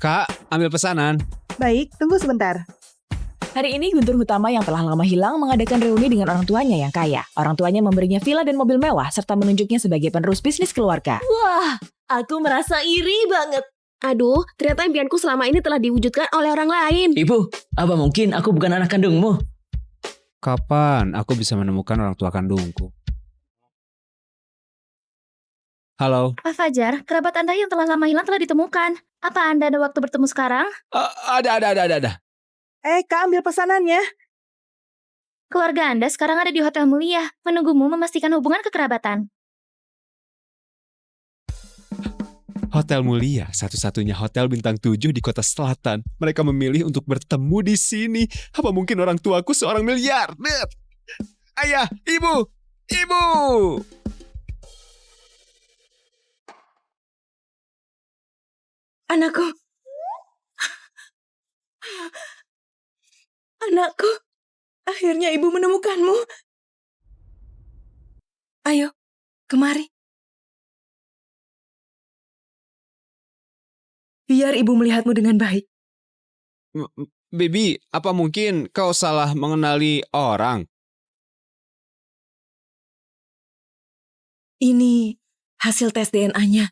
Kak, ambil pesanan. Baik, tunggu sebentar. Hari ini Guntur Hutama yang telah lama hilang mengadakan reuni dengan orang tuanya yang kaya. Orang tuanya memberinya villa dan mobil mewah serta menunjuknya sebagai penerus bisnis keluarga. Wah, aku merasa iri banget. Aduh, ternyata impianku selama ini telah diwujudkan oleh orang lain. Ibu, apa mungkin aku bukan anak kandungmu? Kapan aku bisa menemukan orang tua kandungku? Halo. Pak Fajar, kerabat Anda yang telah lama hilang telah ditemukan. Apa Anda ada waktu bertemu sekarang? Ada. Kak, ambil pesanannya. Keluarga Anda sekarang ada di Hotel Mulia, menunggumu memastikan hubungan kekerabatan. Hotel Mulia, satu-satunya hotel bintang 7 di kota selatan. Mereka memilih untuk bertemu di sini. Apa mungkin orang tuaku seorang miliarder? Ayah, ibu! Anakku, akhirnya ibu menemukanmu. Ayo, kemari. Biar ibu melihatmu dengan baik. Bibi, apa mungkin kau salah mengenali orang? Ini hasil tes DNA-nya.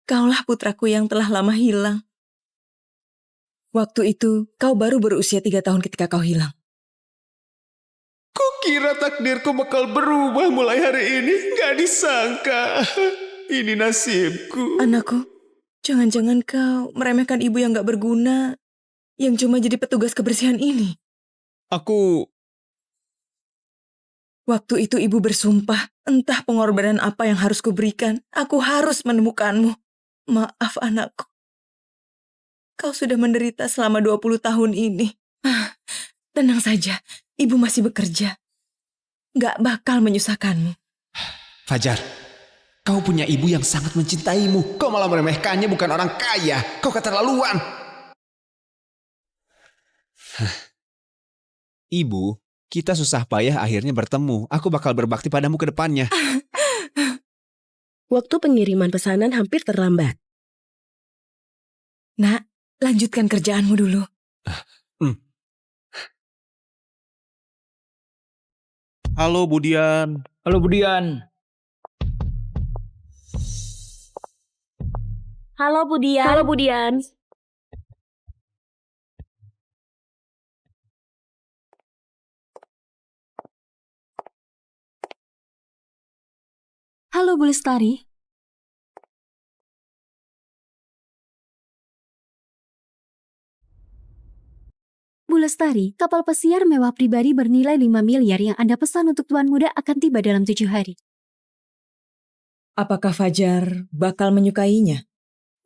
Kaulah putraku yang telah lama hilang. Waktu itu, kau baru berusia 3 tahun ketika kau hilang. Kukira takdirku bakal berubah mulai hari ini. Gak disangka. Ini nasibku. Anakku, jangan-jangan kau meremehkan ibu yang gak berguna, yang cuma jadi petugas kebersihan ini. Waktu itu ibu bersumpah, entah pengorbanan apa yang harus kuberikan, aku harus menemukanmu. Maaf anakku. Kau sudah menderita selama 20 tahun ini. Tenang saja, ibu masih bekerja. Gak bakal menyusahkanmu. Fajar, kau punya ibu yang sangat mencintaimu. Kau malah meremehkannya, bukan orang kaya. Kau keterlaluan. Ibu, kita susah payah akhirnya bertemu. Aku bakal berbakti padamu ke depannya. Waktu pengiriman pesanan hampir terlambat. Nak, lanjutkan kerjaanmu dulu. Halo Budian. Halo Budian. Halo Budian. Halo Bu Lestari. Bu Lestari, kapal pesiar mewah pribadi bernilai 5 miliar yang Anda pesan untuk Tuan Muda akan tiba dalam 7 hari. Apakah Fajar bakal menyukainya?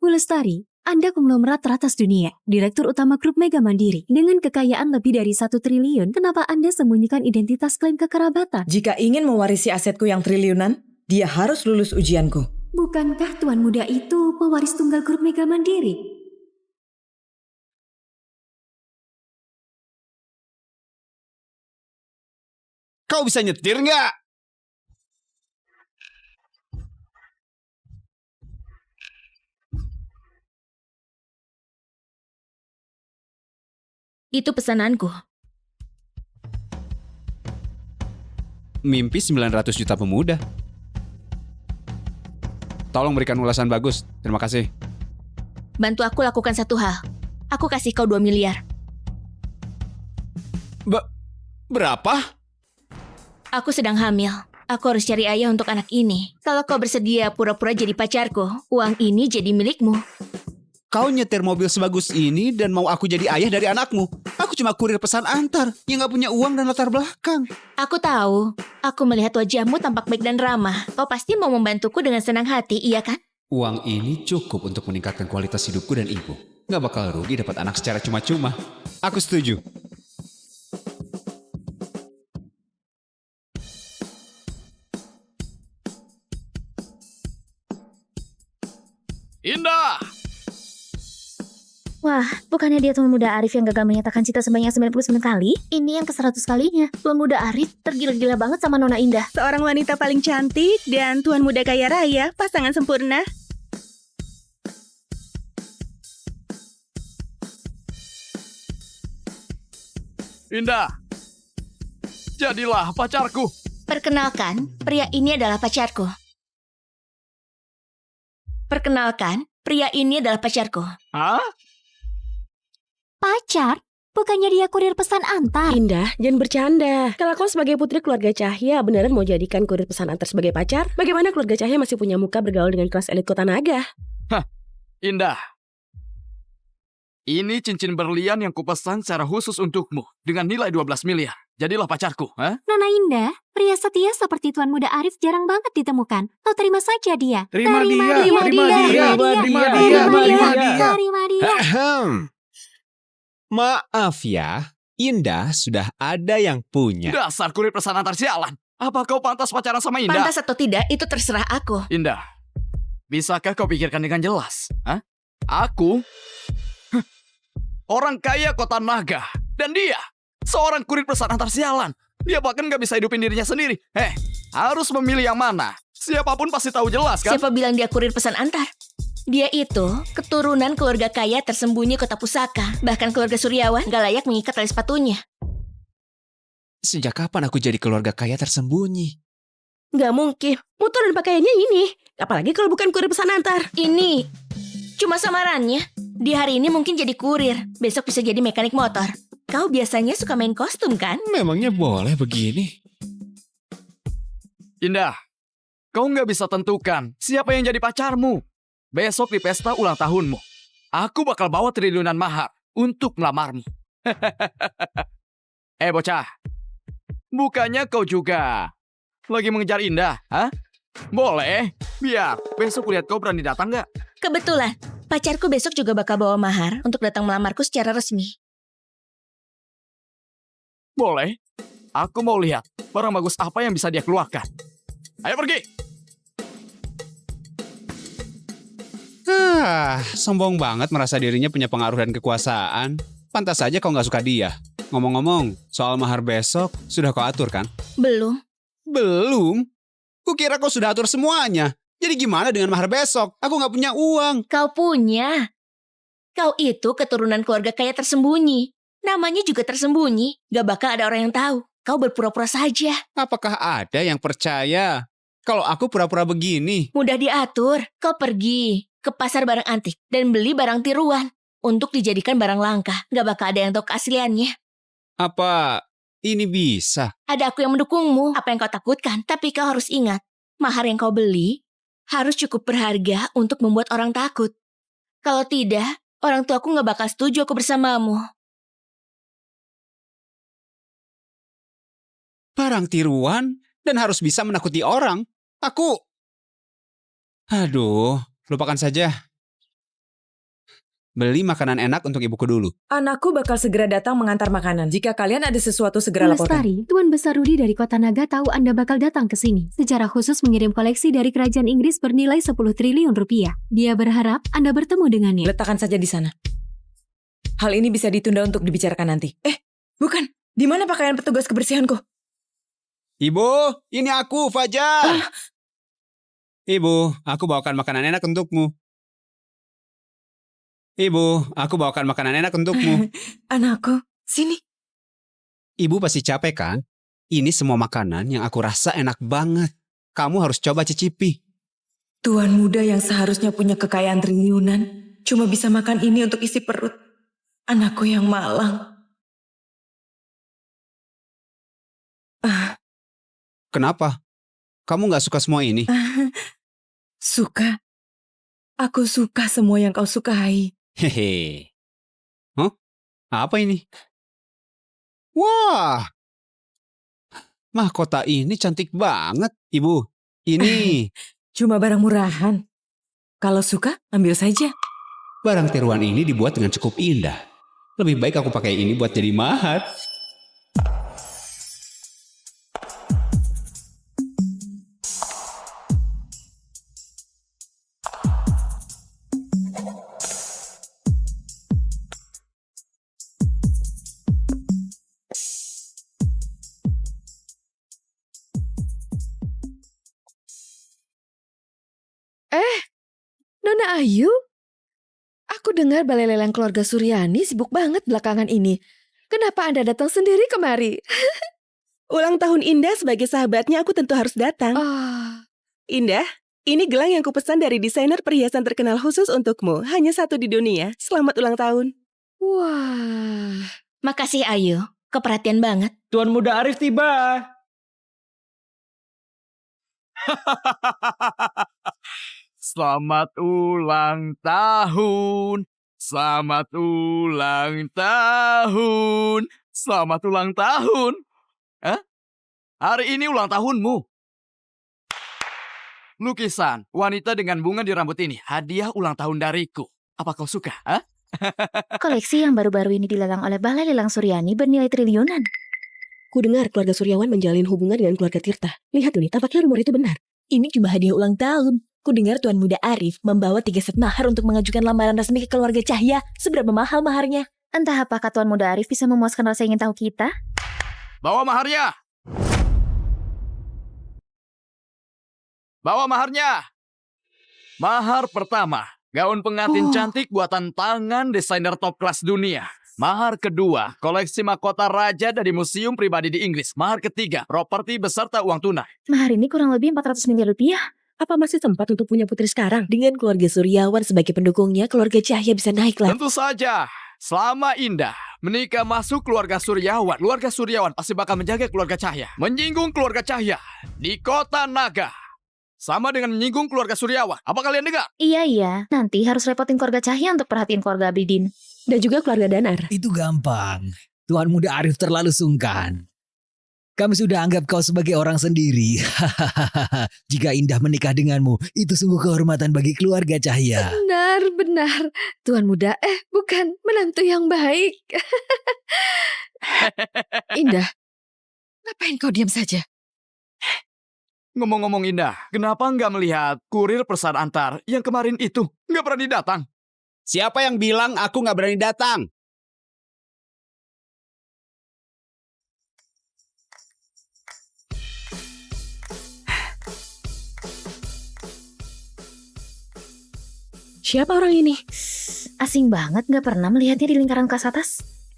Bu Lestari, Anda konglomerat teratas dunia, Direktur Utama Grup Mega Mandiri. Dengan kekayaan lebih dari 1 triliun, kenapa Anda sembunyikan identitas klaim kekerabatan? Jika ingin mewarisi asetku yang triliunan, dia harus lulus ujianku. Bukankah Tuan Muda itu pewaris tunggal Grup Mega Mandiri? Kau bisa nyetir nggak? Itu pesananku. Mimpi 900 juta pemuda. Tolong berikan ulasan bagus. Terima kasih. Bantu aku lakukan satu hal. Aku kasih kau 2 miliar. Berapa? Aku sedang hamil. Aku harus cari ayah untuk anak ini. Kalau kau bersedia pura-pura jadi pacarku, uang ini jadi milikmu. Kau nyetir mobil sebagus ini dan mau aku jadi ayah dari anakmu. Aku cuma kurir pesan antar yang gak punya uang dan latar belakang. Aku tahu. Aku melihat wajahmu tampak baik dan ramah. Kau pasti mau membantuku dengan senang hati, iya kan? Uang ini cukup untuk meningkatkan kualitas hidupku dan ibu. Gak bakal rugi dapat anak secara cuma-cuma. Aku setuju. Indah! Wah, bukannya dia Tuan Muda Arif yang gagal menyatakan cinta sebanyak 99 kali? Ini yang ke-100 kalinya. Tuan Muda Arif tergila-gila banget sama Nona Indah. Seorang wanita paling cantik dan Tuan Muda kaya raya, pasangan sempurna. Indah, jadilah pacarku. Perkenalkan, pria ini adalah pacarku. Perkenalkan, pria ini adalah pacarku. Hah? Pacar? Bukannya dia kurir pesan antar? Indah, jangan bercanda. Kalau kau sebagai putri keluarga Cahya beneran mau jadikan kurir pesan antar sebagai pacar? Bagaimana keluarga Cahya masih punya muka bergaul dengan kelas elit kota naga? Indah, ini cincin berlian yang kupesan secara khusus untukmu dengan nilai 12 miliar. Jadilah pacarku, ha? Nona Indah, pria setia seperti Tuan Muda Arif jarang banget ditemukan. Kau terima saja dia. Terima dia. Ahem. Maaf ya, Indah sudah ada yang punya. Dasar kurir pesan antar sialan. Apa kau pantas pacaran sama Indah? Pantas atau tidak, itu terserah aku. Indah, bisakah kau pikirkan dengan jelas? Hah? Aku orang kaya kota naga. Dan dia seorang kurir pesan antar sialan. Dia bahkan gak bisa hidupin dirinya sendiri. Harus memilih yang mana. Siapapun pasti tahu jelas kan? Siapa bilang dia kurir pesan antar? Dia itu keturunan keluarga kaya tersembunyi kota pusaka. Bahkan keluarga Suryawan gak layak mengikat tali sepatunya. Sejak kapan aku jadi keluarga kaya tersembunyi? Gak mungkin. Motor dan pakaiannya ini. Apalagi kalau bukan kurir pesan antar. Ini cuma samarannya. Di hari ini mungkin jadi kurir. Besok bisa jadi mekanik motor. Kau biasanya suka main kostum kan? Memangnya boleh begini? Indah, kau nggak bisa tentukan siapa yang jadi pacarmu. Besok di pesta ulang tahunmu, aku bakal bawa triliunan mahar untuk melamarmu. Bocah, bukannya kau juga lagi mengejar Indah, hah? Boleh, biar besok lihat kau berani datang nggak? Kebetulan, pacarku besok juga bakal bawa mahar untuk datang melamarku secara resmi. Boleh, aku mau lihat barang bagus apa yang bisa dia keluarkan. Ayo pergi. Sombong banget merasa dirinya punya pengaruh dan kekuasaan. Pantas saja kau nggak suka dia. Ngomong-ngomong, soal mahar besok, sudah kau atur kan? Belum. Belum? Kukira kau sudah atur semuanya. Jadi gimana dengan mahar besok? Aku nggak punya uang. Kau punya. Kau itu keturunan keluarga kaya tersembunyi. Namanya juga tersembunyi. Gak bakal ada orang yang tahu. Kau berpura-pura saja. Apakah ada yang percaya kalau aku pura-pura begini? Mudah diatur. Kau pergi ke pasar barang antik dan beli barang tiruan untuk dijadikan barang langka. Gak bakal ada yang tahu keasliannya. Apa ini bisa? Ada aku yang mendukungmu. Apa yang kau takutkan? Tapi kau harus ingat, mahar yang kau beli harus cukup berharga untuk membuat orang takut. Kalau tidak, orang tuaku gak bakal setuju aku bersamamu. Barang tiruan dan harus bisa menakuti orang. Aduh, lupakan saja. Beli makanan enak untuk ibuku dulu. Anakku bakal segera datang mengantar makanan. Jika kalian ada sesuatu, segera laporkan. Lestari, Tuan Besar Rudi dari Kota Naga tahu Anda bakal datang ke sini. Secara khusus mengirim koleksi dari kerajaan Inggris bernilai 10 triliun rupiah. Dia berharap Anda bertemu dengannya. Letakkan saja di sana. Hal ini bisa ditunda untuk dibicarakan nanti. Bukan. Di mana pakaian petugas kebersihanku? Ibu, ini aku, Fajar. Ibu, aku bawakan makanan enak untukmu. Ibu, aku bawakan makanan enak untukmu. Anakku, sini. Ibu pasti capek kan? Ini semua makanan yang aku rasa enak banget. Kamu harus coba cicipi. Tuan muda yang seharusnya punya kekayaan triliunan cuma bisa makan ini untuk isi perut. Anakku yang malang. Kenapa? Kamu gak suka semua ini? Suka. Aku suka semua yang kau sukai. Hehe. Hah? Apa ini? Wah! Mahkota ini cantik banget, Ibu. Ini. Cuma barang murahan. Kalau suka, ambil saja. Barang tiruan ini dibuat dengan cukup indah. Lebih baik aku pakai ini buat jadi mahar. Nona Ayu? Aku dengar balai lelang keluarga Suryani sibuk banget belakangan ini. Kenapa Anda datang sendiri kemari? Ulang tahun Indah sebagai sahabatnya aku tentu harus datang. Oh, Indah, ini gelang yang kupesan dari desainer perhiasan terkenal khusus untukmu. Hanya satu di dunia. Selamat ulang tahun. wah. Makasih Ayu, keperhatian banget. Tuan Muda Arif tiba. Selamat ulang tahun. Selamat ulang tahun. Selamat ulang tahun. Hah? Hari ini ulang tahunmu. Lukisan wanita dengan bunga di rambut ini hadiah ulang tahun dariku. Apa kau suka? Hah? Koleksi yang baru-baru ini dilelang oleh Balai Lelang Suryani bernilai triliunan. Ku dengar keluarga Suryawan menjalin hubungan dengan keluarga Tirta. Lihat Duni, tampaknya rumor itu benar. Ini cuma hadiah ulang tahun. Ku dengar Tuan Muda Arif membawa 3 set mahar untuk mengajukan lamaran resmi ke keluarga Cahya. Seberapa mahal maharnya? Entah apakah Tuan Muda Arif bisa memuaskan rasa ingin tahu kita? Bawa maharnya. Bawa maharnya. Mahar pertama, gaun pengantin cantik buatan tangan desainer top kelas dunia. Mahar kedua, koleksi mahkota raja dari museum pribadi di Inggris. Mahar ketiga, properti beserta uang tunai. Mahar ini kurang lebih 400 miliar rupiah. Apa masih sempat untuk punya putri sekarang? Dengan keluarga Suryawan sebagai pendukungnya, keluarga Cahya bisa naik lah. Tentu saja, selama Indah menikah masuk keluarga Suryawan pasti bakal menjaga keluarga Cahya. Menyinggung keluarga Cahya di kota Naga sama dengan menyinggung keluarga Suryawan. Apa kalian dengar? Iya. Nanti harus repotin keluarga Cahya untuk perhatiin keluarga Abidin. Dan juga keluarga Danar. Itu gampang. Tuan Muda Arif terlalu sungkan. Kami sudah anggap kau sebagai orang sendiri. Jika Indah menikah denganmu, itu sungguh kehormatan bagi keluarga Cahya. Benar. Tuan Muda, bukan, menantu yang baik. Indah, ngapain kau diam saja? Ngomong-ngomong Indah, kenapa nggak melihat kurir pesan antar yang kemarin itu? Nggak berani datang. Siapa yang bilang aku nggak berani datang? Siapa orang ini? Asing banget, gak pernah melihatnya di lingkaran kelas atas.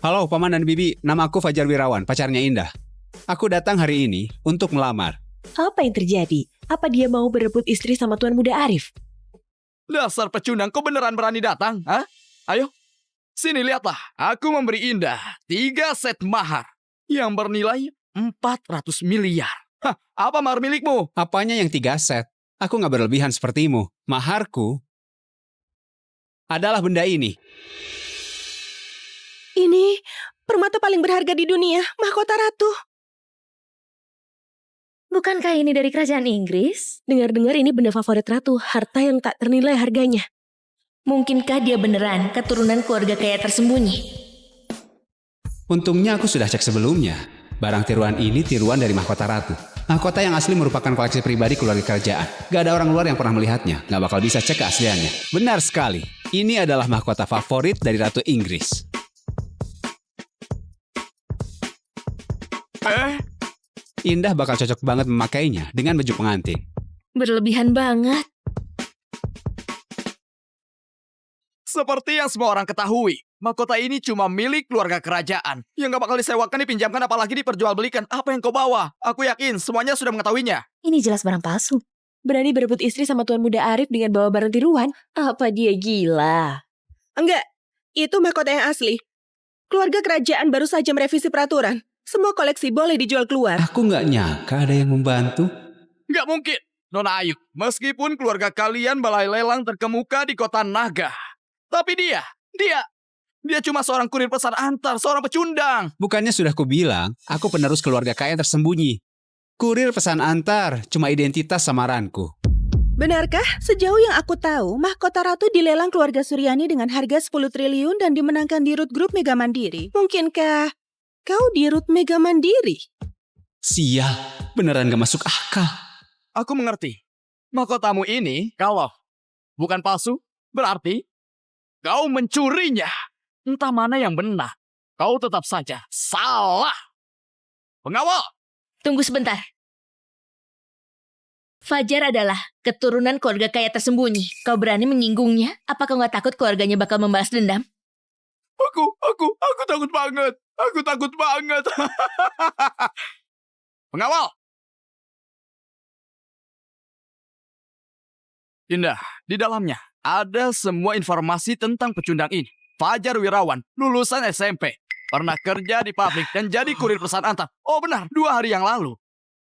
Halo Paman dan Bibi, nama aku Fajar Wirawan, pacarnya Indah. Aku datang hari ini untuk melamar. Apa yang terjadi? Apa dia mau berebut istri sama Tuan Muda Arif? Dasar pecundang, kau beneran berani datang? Hah? Ayo, sini lihatlah. Aku memberi Indah 3 set mahar yang bernilai 400 miliar. Hah, apa mahar milikmu? Apanya yang 3 set? Aku nggak berlebihan sepertimu. Maharku adalah benda ini. Ini permata paling berharga di dunia, mahkota ratu. Bukankah ini dari kerajaan Inggris? Dengar-dengar ini benda favorit ratu, harta yang tak ternilai harganya. Mungkinkah dia beneran keturunan keluarga kaya tersembunyi? Untungnya aku sudah cek sebelumnya. Barang tiruan ini tiruan dari mahkota ratu. Mahkota yang asli merupakan koleksi pribadi keluarga kerajaan. Gak ada orang luar yang pernah melihatnya. Gak bakal bisa cek keasliannya. Benar sekali. Ini adalah mahkota favorit dari Ratu Inggris. Indah bakal cocok banget memakainya dengan baju pengantin. Berlebihan banget. Seperti yang semua orang ketahui, mahkota ini cuma milik keluarga kerajaan. Yang gak bakal disewakan, dipinjamkan, apalagi diperjualbelikan. Apa yang kau bawa? Aku yakin semuanya sudah mengetahuinya. Ini jelas barang palsu. Berani berebut istri sama Tuan Muda Arif dengan bawa barang tiruan? Apa dia gila? Enggak, itu mahkota yang asli. Keluarga kerajaan baru saja merevisi peraturan. Semua koleksi boleh dijual keluar. Aku nggak nyangka ada yang membantu. Nggak mungkin, Nona Ayu. Meskipun keluarga kalian balai lelang terkemuka di kota Naga. Tapi dia cuma seorang kurir pesan antar, seorang pecundang. Bukannya sudah kubilang, aku penerus keluarga kaya tersembunyi. Kurir pesan antar, cuma identitas samaranku. Benarkah? Sejauh yang aku tahu, mahkota ratu dilelang keluarga Suryani dengan harga 10 triliun dan dimenangkan di Root Group Mega Mandiri. Mungkinkah kau di Root Mega Mandiri? Sial, beneran gak masuk akal. Aku mengerti. Mahkotamu ini, kalau bukan palsu, berarti kau mencurinya. Entah mana yang benar. Kau tetap saja salah. Pengawal! Tunggu sebentar. Fajar adalah keturunan keluarga kaya tersembunyi. Kau berani menyinggungnya? Apa kau nggak takut keluarganya bakal membalas dendam? Aku Aku takut banget. Aku takut banget. Pengawal. Indah, di dalamnya ada semua informasi tentang pecundang ini. Fajar Wirawan, lulusan SMP. Pernah kerja di pabrik dan jadi kurir pesan antar. Oh benar, 2 hari yang lalu.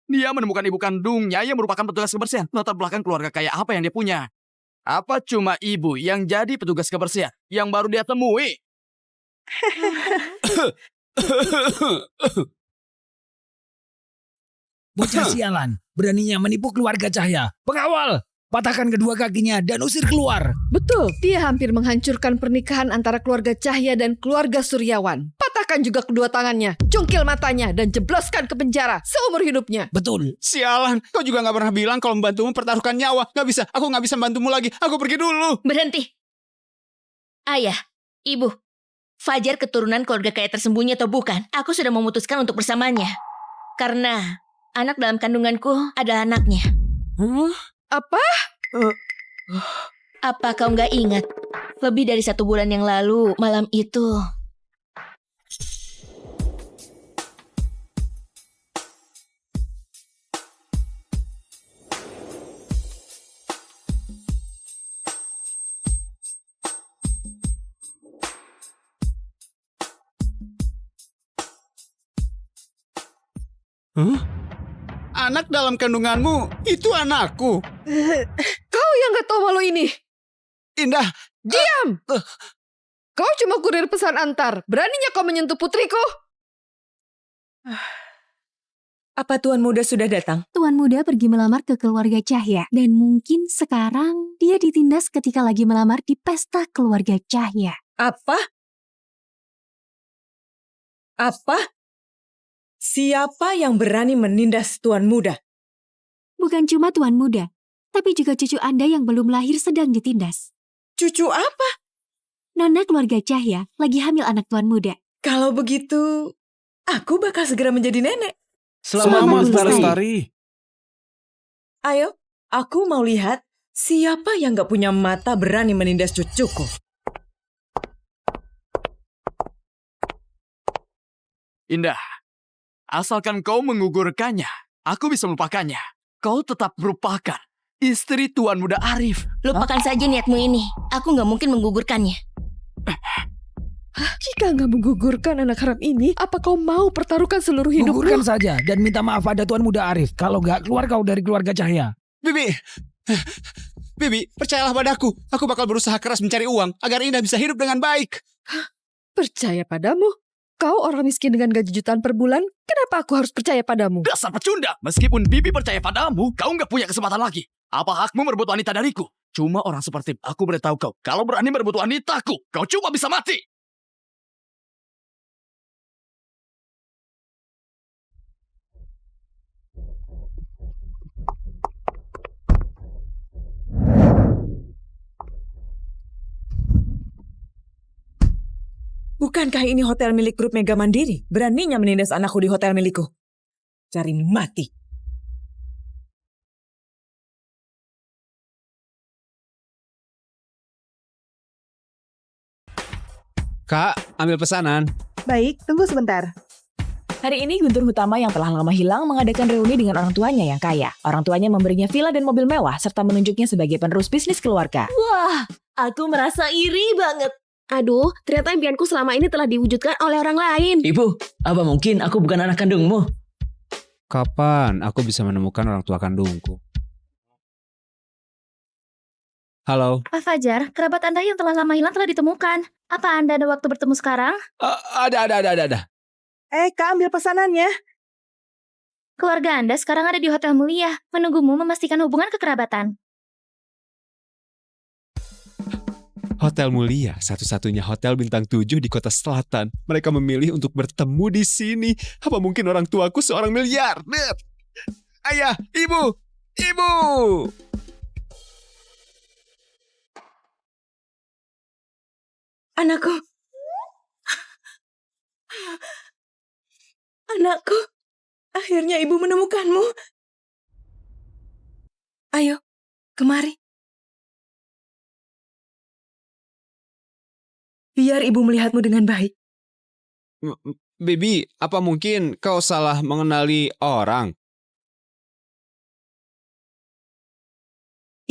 Dia menemukan ibu kandungnya yang merupakan petugas kebersihan. Latar belakang keluarga kaya apa yang dia punya? Apa cuma ibu yang jadi petugas kebersihan yang baru dia temui? Bocah sialan, beraninya menipu keluarga Cahya. Pengawal, patahkan kedua kakinya dan usir keluar. Betul, dia hampir menghancurkan pernikahan antara keluarga Cahya dan keluarga Suryawan. Patahkan juga kedua tangannya, cungkil matanya, dan jebloskan ke penjara seumur hidupnya. Betul. Sialan, kau juga gak pernah bilang kalau membantumu pertaruhkan nyawa. Aku gak bisa membantumu lagi. Aku pergi dulu. Berhenti. Ayah, ibu, Fajar keturunan keluarga kaya tersembunyi atau bukan, aku sudah memutuskan untuk bersamanya. Karena anak dalam kandunganku adalah anaknya. Apa? Apa kau nggak ingat? Lebih dari 1 bulan yang lalu, malam itu. Anak dalam kandunganmu, itu anakku. Kau yang gak tahu malu ini. Indah. Diam! Kau cuma kurir pesan antar. Beraninya kau menyentuh putriku? Apa Tuan Muda sudah datang? Tuan Muda pergi melamar ke keluarga Cahya. Dan mungkin sekarang dia ditindas ketika lagi melamar di pesta keluarga Cahya. Apa? Siapa yang berani menindas Tuan Muda? Bukan cuma Tuan Muda, tapi juga cucu Anda yang belum lahir sedang ditindas. Cucu apa? Nona keluarga Cahya lagi hamil anak Tuan Muda. Kalau begitu, aku bakal segera menjadi nenek. Selamat Lestari. Ayo, aku mau lihat siapa yang gak punya mata berani menindas cucuku. Indah, asalkan kau menggugurkannya, aku bisa melupakannya. Kau tetap merupakan istri Tuan Muda Arif. Lupakan saja niatmu ini. Aku nggak mungkin menggugurkannya. Jika nggak menggugurkan anak haram ini, apa kau mau pertaruhkan seluruh hidupmu? Gugurkan saja dan minta maaf pada Tuan Muda Arif. Kalau nggak, keluar kau dari keluarga Cahya. Bibi, percayalah padaku. Aku bakal berusaha keras mencari uang agar Indah bisa hidup dengan baik. Percaya padamu? Kau orang miskin dengan gaji jutaan per bulan, kenapa aku harus percaya padamu? Dasar pecundang! Meskipun Bibi percaya padamu, kau nggak punya kesempatan lagi. Apa hakmu merebut wanita dariku? Cuma orang seperti aku beritahu kau, kalau berani merebut wanitaku, kau cuma bisa mati. Bukankah ini hotel milik grup Mega Mandiri? Beraninya menindas anakku di hotel milikku. Cari mati. Kak, ambil pesanan. Baik, tunggu sebentar. Hari ini Guntur Hutama yang telah lama hilang mengadakan reuni dengan orang tuanya yang kaya. Orang tuanya memberinya villa dan mobil mewah serta menunjuknya sebagai penerus bisnis keluarga. Wah, aku merasa iri banget. Aduh, ternyata impianku selama ini telah diwujudkan oleh orang lain. Ibu, apa mungkin aku bukan anak kandungmu? Kapan aku bisa menemukan orang tua kandungku? Halo. Pak Fajar, kerabat Anda yang telah lama hilang telah ditemukan. Apa Anda ada waktu bertemu sekarang? Ada. Kak, ambil pesanannya. Keluarga Anda sekarang ada di Hotel Mulia, menunggumu memastikan hubungan kekerabatan. Hotel Mulia, satu-satunya hotel bintang 7 di kota selatan. Mereka memilih untuk bertemu di sini. Apa mungkin orang tuaku seorang miliarder? Ayah, ibu! Anakku. Anakku. Akhirnya ibu menemukanmu. Ayo, kemari. Biar ibu melihatmu dengan baik. Baby, apa mungkin kau salah mengenali orang?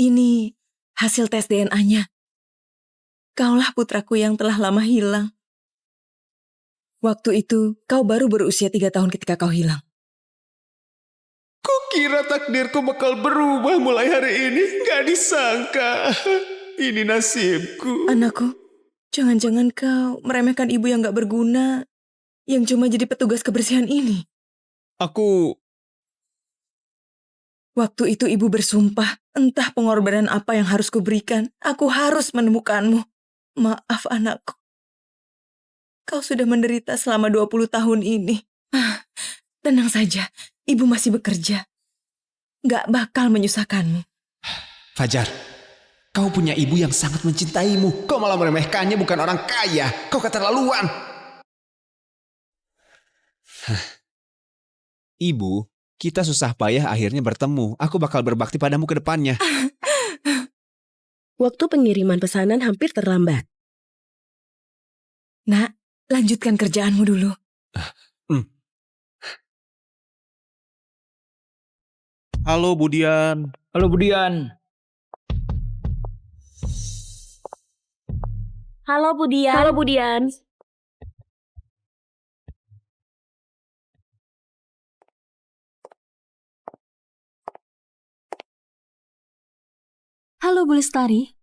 Ini hasil tes DNA-nya. Kaulah putraku yang telah lama hilang. Waktu itu, kau baru berusia 3 tahun ketika kau hilang. Kukira takdirku bakal berubah mulai hari ini. Gak disangka. Ini nasibku. Anakku, jangan-jangan kau meremehkan ibu yang gak berguna, yang cuma jadi petugas kebersihan ini. Waktu itu ibu bersumpah, entah pengorbanan apa yang harus kuberikan, aku harus menemukanmu. Maaf anakku. Kau sudah menderita selama 20 tahun ini. Tenang saja, ibu masih bekerja. Gak bakal menyusahkanmu. Fajar, kau punya ibu yang sangat mencintaimu. Kau malah meremehkannya, bukan orang kaya. Kau keterlaluan. Ibu, kita susah payah akhirnya bertemu. Aku bakal berbakti padamu ke depannya. Waktu pengiriman pesanan hampir terlambat. Nak, lanjutkan kerjaanmu dulu. Halo Budian. Halo Budian. Halo Budian. Halo Budian. Halo Bu Lestari.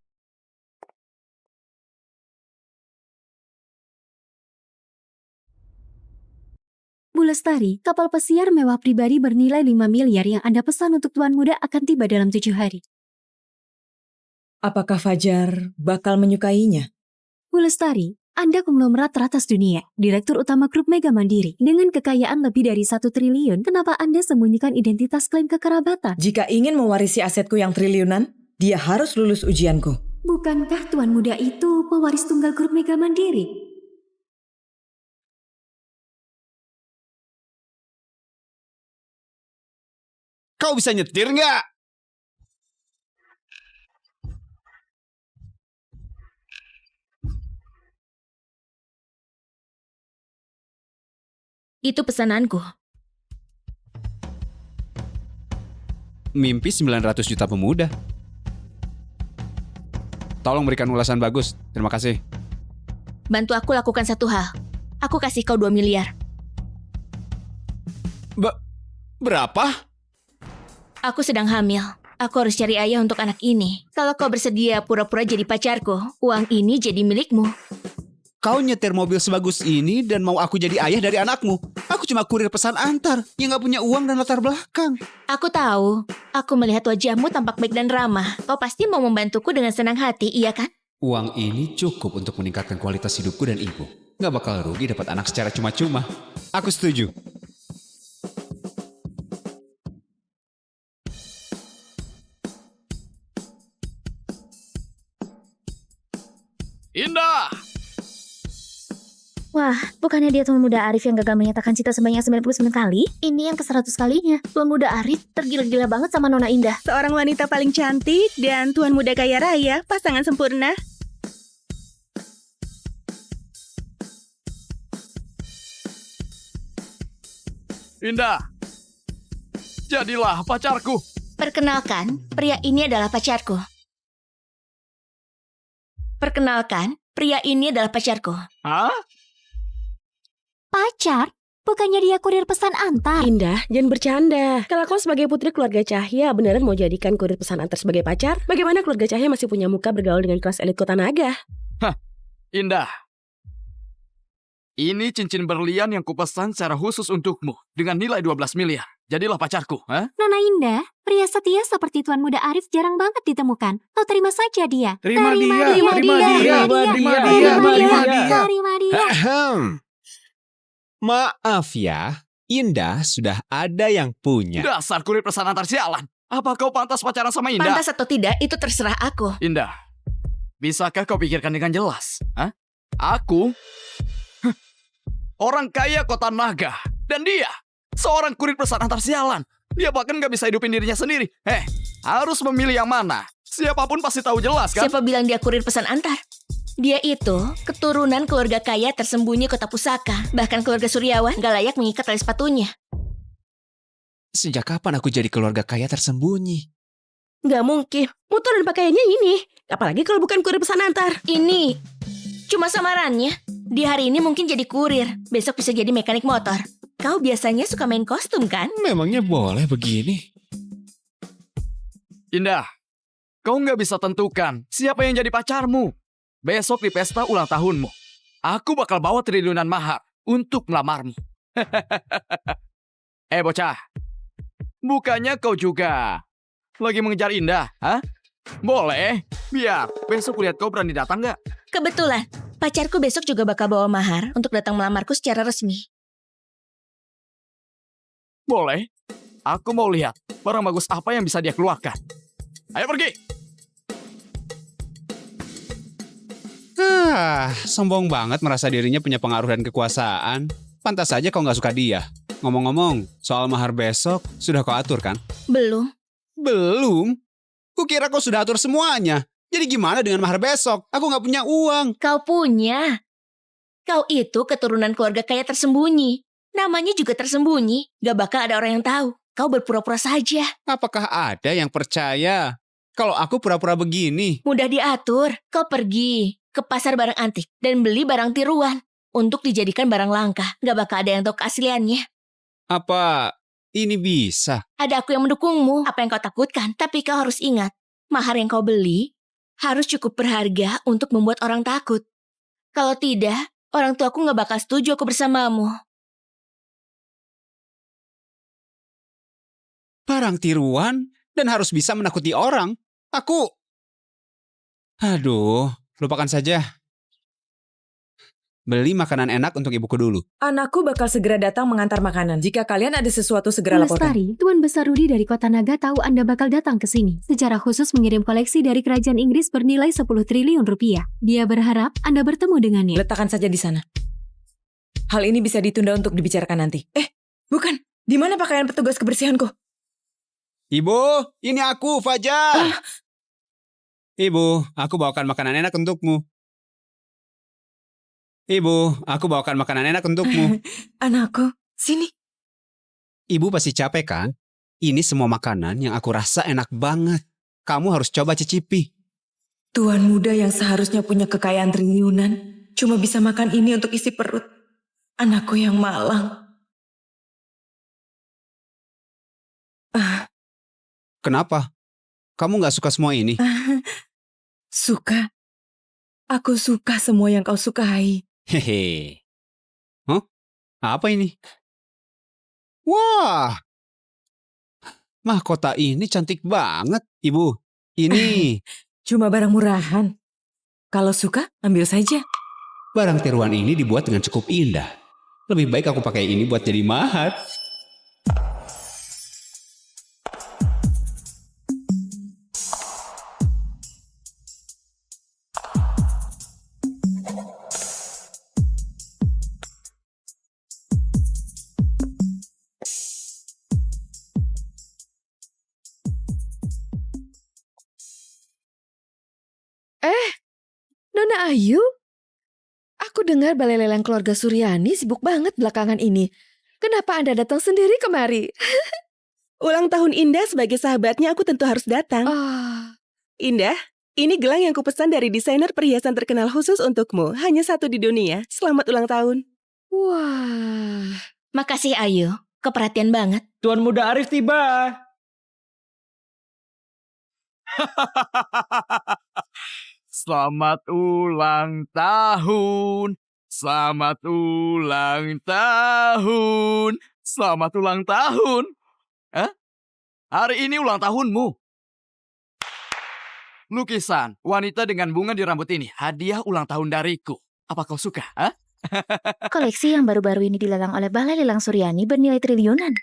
Bu Lestari, kapal pesiar mewah pribadi bernilai 5 miliar yang Anda pesan untuk Tuan Muda akan tiba dalam 7 hari. Apakah Fajar bakal menyukainya? Bu Lestari, Anda konglomerat teratas dunia, Direktur Utama Grup Mega Mandiri. Dengan kekayaan lebih dari 1 triliun, kenapa Anda sembunyikan identitas klaim kekerabatan? Jika ingin mewarisi asetku yang triliunan, dia harus lulus ujianku. Bukankah Tuan Muda itu pewaris tunggal Grup Mega Mandiri? Kau bisa nyetir nggak? Itu pesananku. Mimpi 900 juta pemuda. Tolong berikan ulasan bagus. Terima kasih. Bantu aku lakukan satu hal. Aku kasih kau 2 miliar. Berapa? Aku sedang hamil. Aku harus cari ayah untuk anak ini. Kalau kau bersedia pura-pura jadi pacarku, uang ini jadi milikmu. Kau nyetir mobil sebagus ini dan mau aku jadi ayah dari anakmu. Aku cuma kurir pesan antar yang gak punya uang dan latar belakang. Aku tahu. Aku melihat wajahmu tampak baik dan ramah. Kau pasti mau membantuku dengan senang hati, iya kan? Uang ini cukup untuk meningkatkan kualitas hidupku dan ibu. Gak bakal rugi dapat anak secara cuma-cuma. Aku setuju. Indah! Wah, bukannya dia Tuan Muda Arif yang gagal menyatakan cinta sebanyak 99 kali? Ini yang ke-100 kalinya. Tuan Muda Arif tergila-gila banget sama Nona Indah. Seorang wanita paling cantik dan Tuan Muda kaya raya, pasangan sempurna. Indah! Jadilah pacarku. Perkenalkan, pria ini adalah pacarku. Perkenalkan, pria ini adalah pacarku. Hah? Pacar? Bukannya dia kurir pesan antar? Indah, jangan bercanda. Kalau kau sebagai putri keluarga Cahya beneran mau jadikan kurir pesan antar sebagai pacar? Bagaimana keluarga Cahya masih punya muka bergaul dengan kelas elit kota naga? Hah, Indah. Ini cincin berlian yang kupesan secara khusus untukmu dengan nilai 12 miliar. Jadilah pacarku, ha? Nona Indah, pria setia seperti Tuan Muda Arif jarang banget ditemukan. Kau terima saja dia. Terima dia. Maaf ya, Indah sudah ada yang punya. Dasar kurir pesan antar sialan. Apa kau pantas pacaran sama Indah? Pantas atau tidak, itu terserah aku. Indah, bisakah kau pikirkan dengan jelas? Hah? Aku orang kaya kota naga. Dan dia seorang kurir pesan antar sialan. Dia bahkan gak bisa hidupin dirinya sendiri. Harus memilih yang mana. Siapapun pasti tahu jelas kan? Siapa bilang dia kurir pesan antar? Dia itu keturunan keluarga kaya tersembunyi kota pusaka. Bahkan keluarga Suryawan gak layak mengikat tali sepatunya. Sejak kapan aku jadi keluarga kaya tersembunyi? Gak mungkin. Motor dan pakaiannya ini. Apalagi kalau bukan kurir pesan antar. Ini cuma samarannya. Di hari ini mungkin jadi kurir. Besok bisa jadi mekanik motor. Kau biasanya suka main kostum kan? Memangnya boleh begini? Indah, kau nggak bisa tentukan siapa yang jadi pacarmu. Besok di pesta ulang tahunmu, aku bakal bawa triliunan mahar untuk melamarmu. Bocah, bukannya kau juga lagi mengejar Indah, hah? Boleh, biar besok lihat kau berani datang nggak? Kebetulan, pacarku besok juga bakal bawa mahar untuk datang melamarku secara resmi. Boleh, aku mau lihat barang bagus apa yang bisa dia keluarkan. Ayo pergi! Sombong banget merasa dirinya punya pengaruh dan kekuasaan. Pantas saja kau nggak suka dia. Ngomong-ngomong, soal mahar besok, sudah kau atur kan? Belum. Belum? Kukira kau sudah atur semuanya. Jadi gimana dengan mahar besok? Aku nggak punya uang. Kau punya. Kau itu keturunan keluarga kaya tersembunyi. Namanya juga tersembunyi. Gak bakal ada orang yang tahu. Kau berpura-pura saja. Apakah ada yang percaya kalau aku pura-pura begini? Mudah diatur. Kau pergi ke pasar barang antik dan beli barang tiruan untuk dijadikan barang langka. Gak bakal ada yang tahu keasliannya. Apa ini bisa? Ada aku yang mendukungmu. Apa yang kau takutkan? Tapi kau harus ingat, mahar yang kau beli harus cukup berharga untuk membuat orang takut. Kalau tidak, orang tuaku gak bakal setuju aku bersamamu. Barang tiruan dan harus bisa menakuti orang. Aduh, lupakan saja. Beli makanan enak untuk ibuku dulu. Anakku bakal segera datang mengantar makanan. Jika kalian ada sesuatu, segera laporkan. Lestari, Tuan Besar Rudi dari Kota Naga tahu Anda bakal datang ke sini. Secara khusus mengirim koleksi dari kerajaan Inggris bernilai 10 triliun rupiah. Dia berharap Anda bertemu dengannya. Letakkan saja di sana. Hal ini bisa ditunda untuk dibicarakan nanti. Bukan. Di mana pakaian petugas kebersihanku? Ibu, ini aku, Fajar. Ibu, aku bawakan makanan enak untukmu. Ibu, aku bawakan makanan enak untukmu. Anakku, sini. Ibu pasti capek kan? Ini semua makanan yang aku rasa enak banget. Kamu harus coba cicipi. Tuan muda yang seharusnya punya kekayaan triliunan cuma bisa makan ini untuk isi perut. Anakku yang malang. Kenapa? Kamu gak suka semua ini? Suka. Aku suka semua yang kau sukai. Hehe. Hah? Apa ini? Wah! Mahkota ini cantik banget, Ibu. Ini. Cuma barang murahan. Kalau suka, ambil saja. Barang tiruan ini dibuat dengan cukup indah. Lebih baik aku pakai ini buat jadi mahar. Nona Ayu? Aku dengar balai lelang keluarga Suryani sibuk banget belakangan ini. Kenapa Anda datang sendiri kemari? Ulang tahun Indah sebagai sahabatnya aku tentu harus datang. Indah, ini gelang yang kupesan dari desainer perhiasan terkenal khusus untukmu. Hanya satu di dunia. Selamat ulang tahun. Wah. Makasih Ayu, keperhatian banget. Tuan Muda Arif tiba. Selamat ulang tahun. Selamat ulang tahun. Selamat ulang tahun. Hari ini ulang tahunmu. Lukisan wanita dengan bunga di rambut ini hadiah ulang tahun dariku. Apa kau suka? Koleksi yang baru-baru ini dilelang oleh Balai Lelang Suryani bernilai triliunan.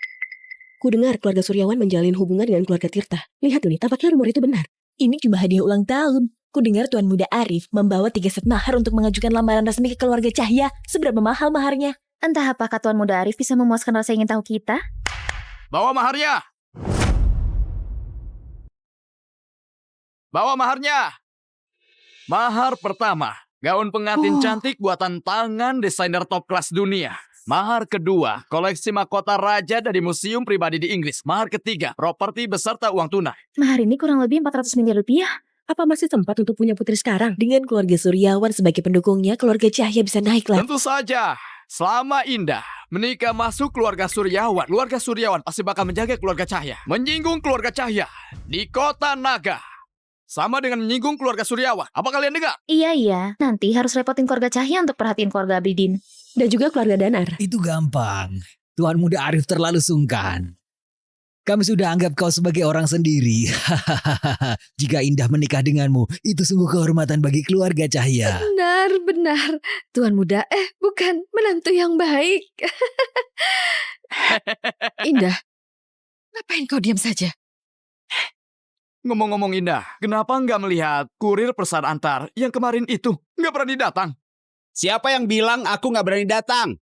Ku dengar keluarga Suryawan menjalin hubungan dengan keluarga Tirta. Lihat Doni, tampaknya rumor itu benar. Ini cuma hadiah ulang tahun. Ku dengar Tuan Muda Arif membawa 3 set mahar untuk mengajukan lamaran resmi ke keluarga Cahya. Seberapa mahal maharnya? Entah apakah Tuan Muda Arif bisa memuaskan rasa ingin tahu kita? Bawa maharnya. Bawa maharnya. Mahar pertama, gaun pengantin cantik buatan tangan desainer top kelas dunia. Mahar kedua, koleksi mahkota raja dari museum pribadi di Inggris. Mahar ketiga, properti beserta uang tunai. Mahar ini kurang lebih 400 miliar rupiah. Apa masih sempat untuk punya putri sekarang? Dengan keluarga Suryawan sebagai pendukungnya, keluarga Cahya bisa naik lah. Tentu saja, selama Indah menikah masuk keluarga Suryawan pasti bakal menjaga keluarga Cahya. Menyinggung keluarga Cahya di kota Naga sama dengan menyinggung keluarga Suryawan. Apa kalian dengar? Iya. Nanti harus repotin keluarga Cahya untuk perhatiin keluarga Abidin. Dan juga keluarga Danar. Itu gampang. Tuan Muda Arif terlalu sungkan. Kami sudah anggap kau sebagai orang sendiri. Jika Indah menikah denganmu, itu sungguh kehormatan bagi keluarga Cahya. Benar. Tuan muda, bukan menantu yang baik. Indah, ngapain kau diam saja? Ngomong-ngomong Indah, kenapa nggak melihat kurir pesan antar yang kemarin itu? Nggak berani datang. Siapa yang bilang aku nggak berani datang?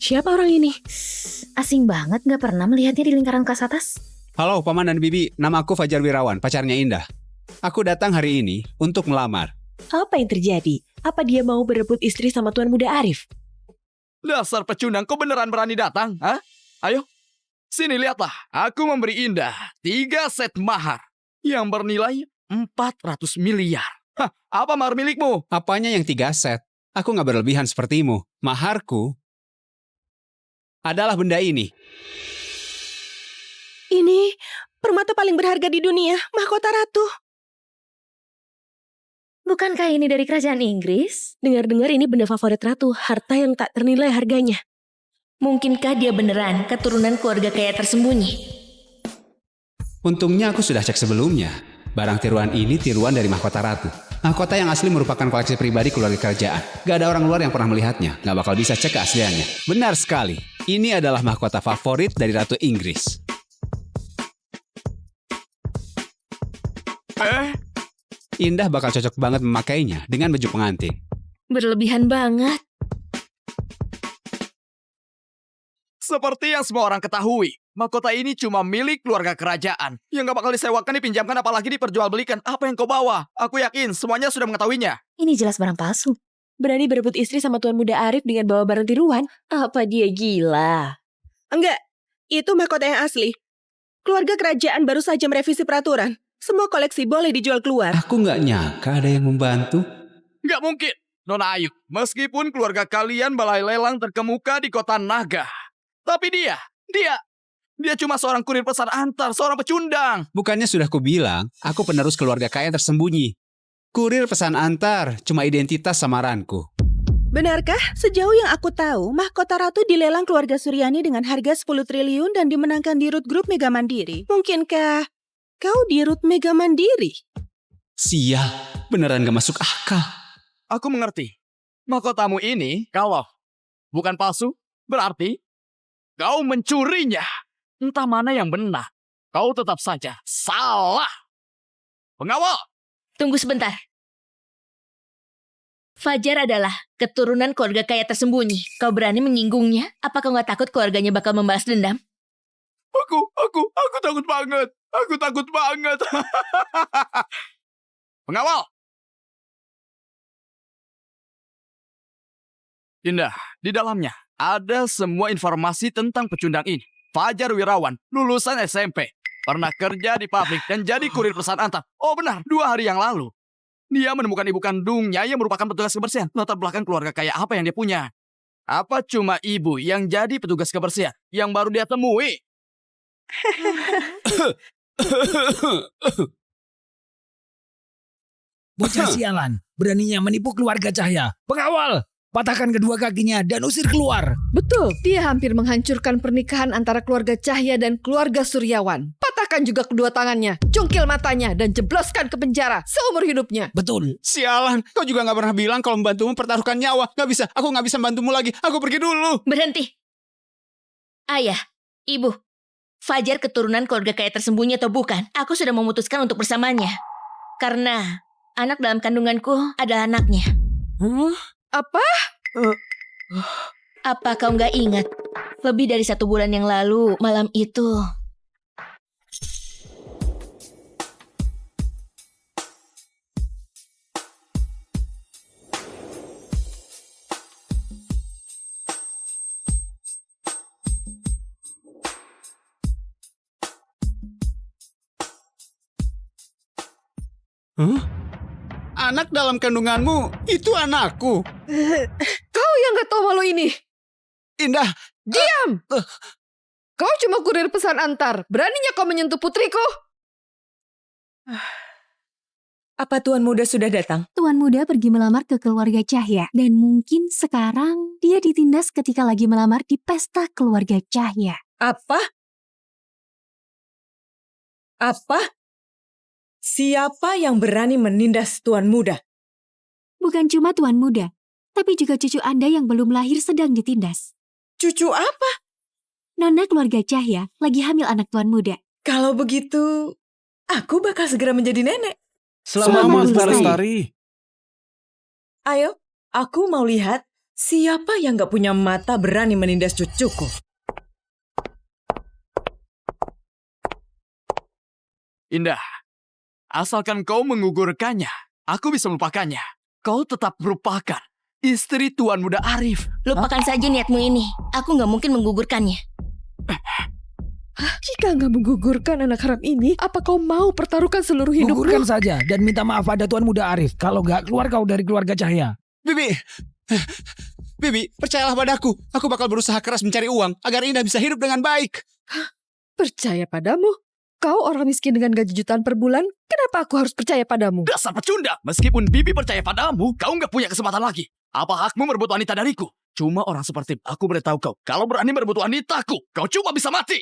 Siapa orang ini? Asing banget, gak pernah melihatnya di lingkaran kelas atas. Halo Paman dan Bibi, nama aku Fajar Wirawan, pacarnya Indah. Aku datang hari ini untuk melamar. Apa yang terjadi? Apa dia mau berebut istri sama Tuan Muda Arif? Dasar pecundang, kau beneran berani datang? Hah? Ayo, sini lihatlah. Aku memberi Indah 3 set mahar yang bernilai 400 miliar. Hah, apa mahar milikmu? Apanya yang 3 set? Aku nggak berlebihan sepertimu. Maharku adalah benda ini. Ini permata paling berharga di dunia, mahkota ratu. Bukankah ini dari kerajaan Inggris? Dengar-dengar ini benda favorit ratu, harta yang tak ternilai harganya. Mungkinkah dia beneran keturunan keluarga kaya tersembunyi? Untungnya aku sudah cek sebelumnya. Barang tiruan ini tiruan dari mahkota ratu. Mahkota yang asli merupakan koleksi pribadi keluarga kerajaan. Gak ada orang luar yang pernah melihatnya. Gak bakal bisa cek keasliannya. Benar sekali. Ini adalah mahkota favorit dari Ratu Inggris. Indah bakal cocok banget memakainya dengan baju pengantin. Berlebihan banget. Seperti yang semua orang ketahui, mahkota ini cuma milik keluarga kerajaan. Yang gak bakal disewakan, dipinjamkan, apalagi diperjualbelikan. Apa yang kau bawa? Aku yakin semuanya sudah mengetahuinya. Ini jelas barang palsu. Berani berebut istri sama Tuan Muda Arif dengan bawa barang tiruan? Apa dia gila? Enggak, itu mahkota yang asli. Keluarga kerajaan baru saja merevisi peraturan. Semua koleksi boleh dijual keluar. Aku nggak nyangka ada yang membantu. Nggak mungkin, Nona Ayu. Meskipun keluarga kalian balai lelang terkemuka di kota Naga. Tapi dia cuma seorang kurir pesan antar, seorang pecundang. Bukannya sudah kubilang, aku penerus keluarga kaya tersembunyi. Kurir pesan antar, cuma identitas samaranku. Benarkah? Sejauh yang aku tahu, mahkota ratu dilelang keluarga Suryani dengan harga 10 triliun dan dimenangkan di Root Group Mega Mandiri. Mungkinkah kau di Root Mega Mandiri? Sial, beneran gak masuk akal. Aku mengerti. Mahkotamu ini, kalau bukan palsu, berarti kau mencurinya. Entah mana yang benar. Kau tetap saja salah. Pengawal! Tunggu sebentar. Fajar adalah keturunan keluarga kaya tersembunyi. Kau berani menyinggungnya? Apa kau gak takut keluarganya bakal membalas dendam? Aku takut banget. Aku takut banget. Pengawal! Indah, di dalamnya ada semua informasi tentang pecundang ini. Fajar Wirawan, lulusan SMP. Pernah kerja di pabrik dan jadi kurir pesan antar. Oh benar, 2 hari yang lalu. Dia menemukan ibu kandungnya yang merupakan petugas kebersihan. Latar belakang keluarga kaya apa yang dia punya? Apa cuma ibu yang jadi petugas kebersihan yang baru dia temui? Bocah sialan, beraninya menipu keluarga Cahya. Pengawal, patahkan kedua kakinya dan usir keluar. Betul, dia hampir menghancurkan pernikahan antara keluarga Cahya dan keluarga Suryawan. Patahkan juga kedua tangannya, cungkil matanya, dan jebloskan ke penjara seumur hidupnya. Betul. Sialan, kau juga gak pernah bilang kalau membantumu pertaruhkan nyawa. Gak bisa, aku gak bisa membantumu lagi. Aku pergi dulu. Berhenti. Ayah, ibu, Fajar keturunan keluarga kaya tersembunyi atau bukan, aku sudah memutuskan untuk bersamanya. Karena anak dalam kandunganku adalah anaknya. Apa? Apa kau nggak ingat? Lebih dari 1 bulan yang lalu, malam itu. Huh? Anak dalam kandunganmu itu anakku. Kau yang gak tahu malu ini. Indah. Diam! Kau cuma kurir pesan antar. Beraninya kau menyentuh putriku? Apa Tuan Muda sudah datang? Tuan Muda pergi melamar ke keluarga Cahya. Dan mungkin sekarang dia ditindas ketika lagi melamar di pesta keluarga Cahya. Apa? Apa? Siapa yang berani menindas Tuan Muda? Bukan cuma Tuan Muda, tapi juga cucu Anda yang belum lahir sedang ditindas. Cucu apa? Nona keluarga Cahya lagi hamil anak Tuan Muda. Kalau begitu, aku bakal segera menjadi nenek. Selamat Lestari. Ayo, aku mau lihat siapa yang gak punya mata berani menindas cucuku. Indah, asalkan kau menggugurkannya, aku bisa melupakannya. Kau tetap merupakan istri Tuan Muda Arif. Lupakan saja niatmu ini. Aku nggak mungkin menggugurkannya. Jika nggak menggugurkan anak haram ini, apa kau mau pertaruhkan seluruh hidupmu? Gugurkan saja dan minta maaf pada Tuan Muda Arif. Kalau nggak, keluar kau dari keluarga Cahya. Bibi, percayalah padaku. Aku bakal berusaha keras mencari uang agar Indah bisa hidup dengan baik. Percaya padamu? Kau orang miskin dengan gaji jutaan per bulan, kenapa aku harus percaya padamu? Dasar pecunda! Meskipun Bibi percaya padamu, kau nggak punya kesempatan lagi. Apa hakmu merebut wanita dariku? Cuma orang seperti aku beritahu kau, kalau berani merebut wanitaku, kau cuma bisa mati.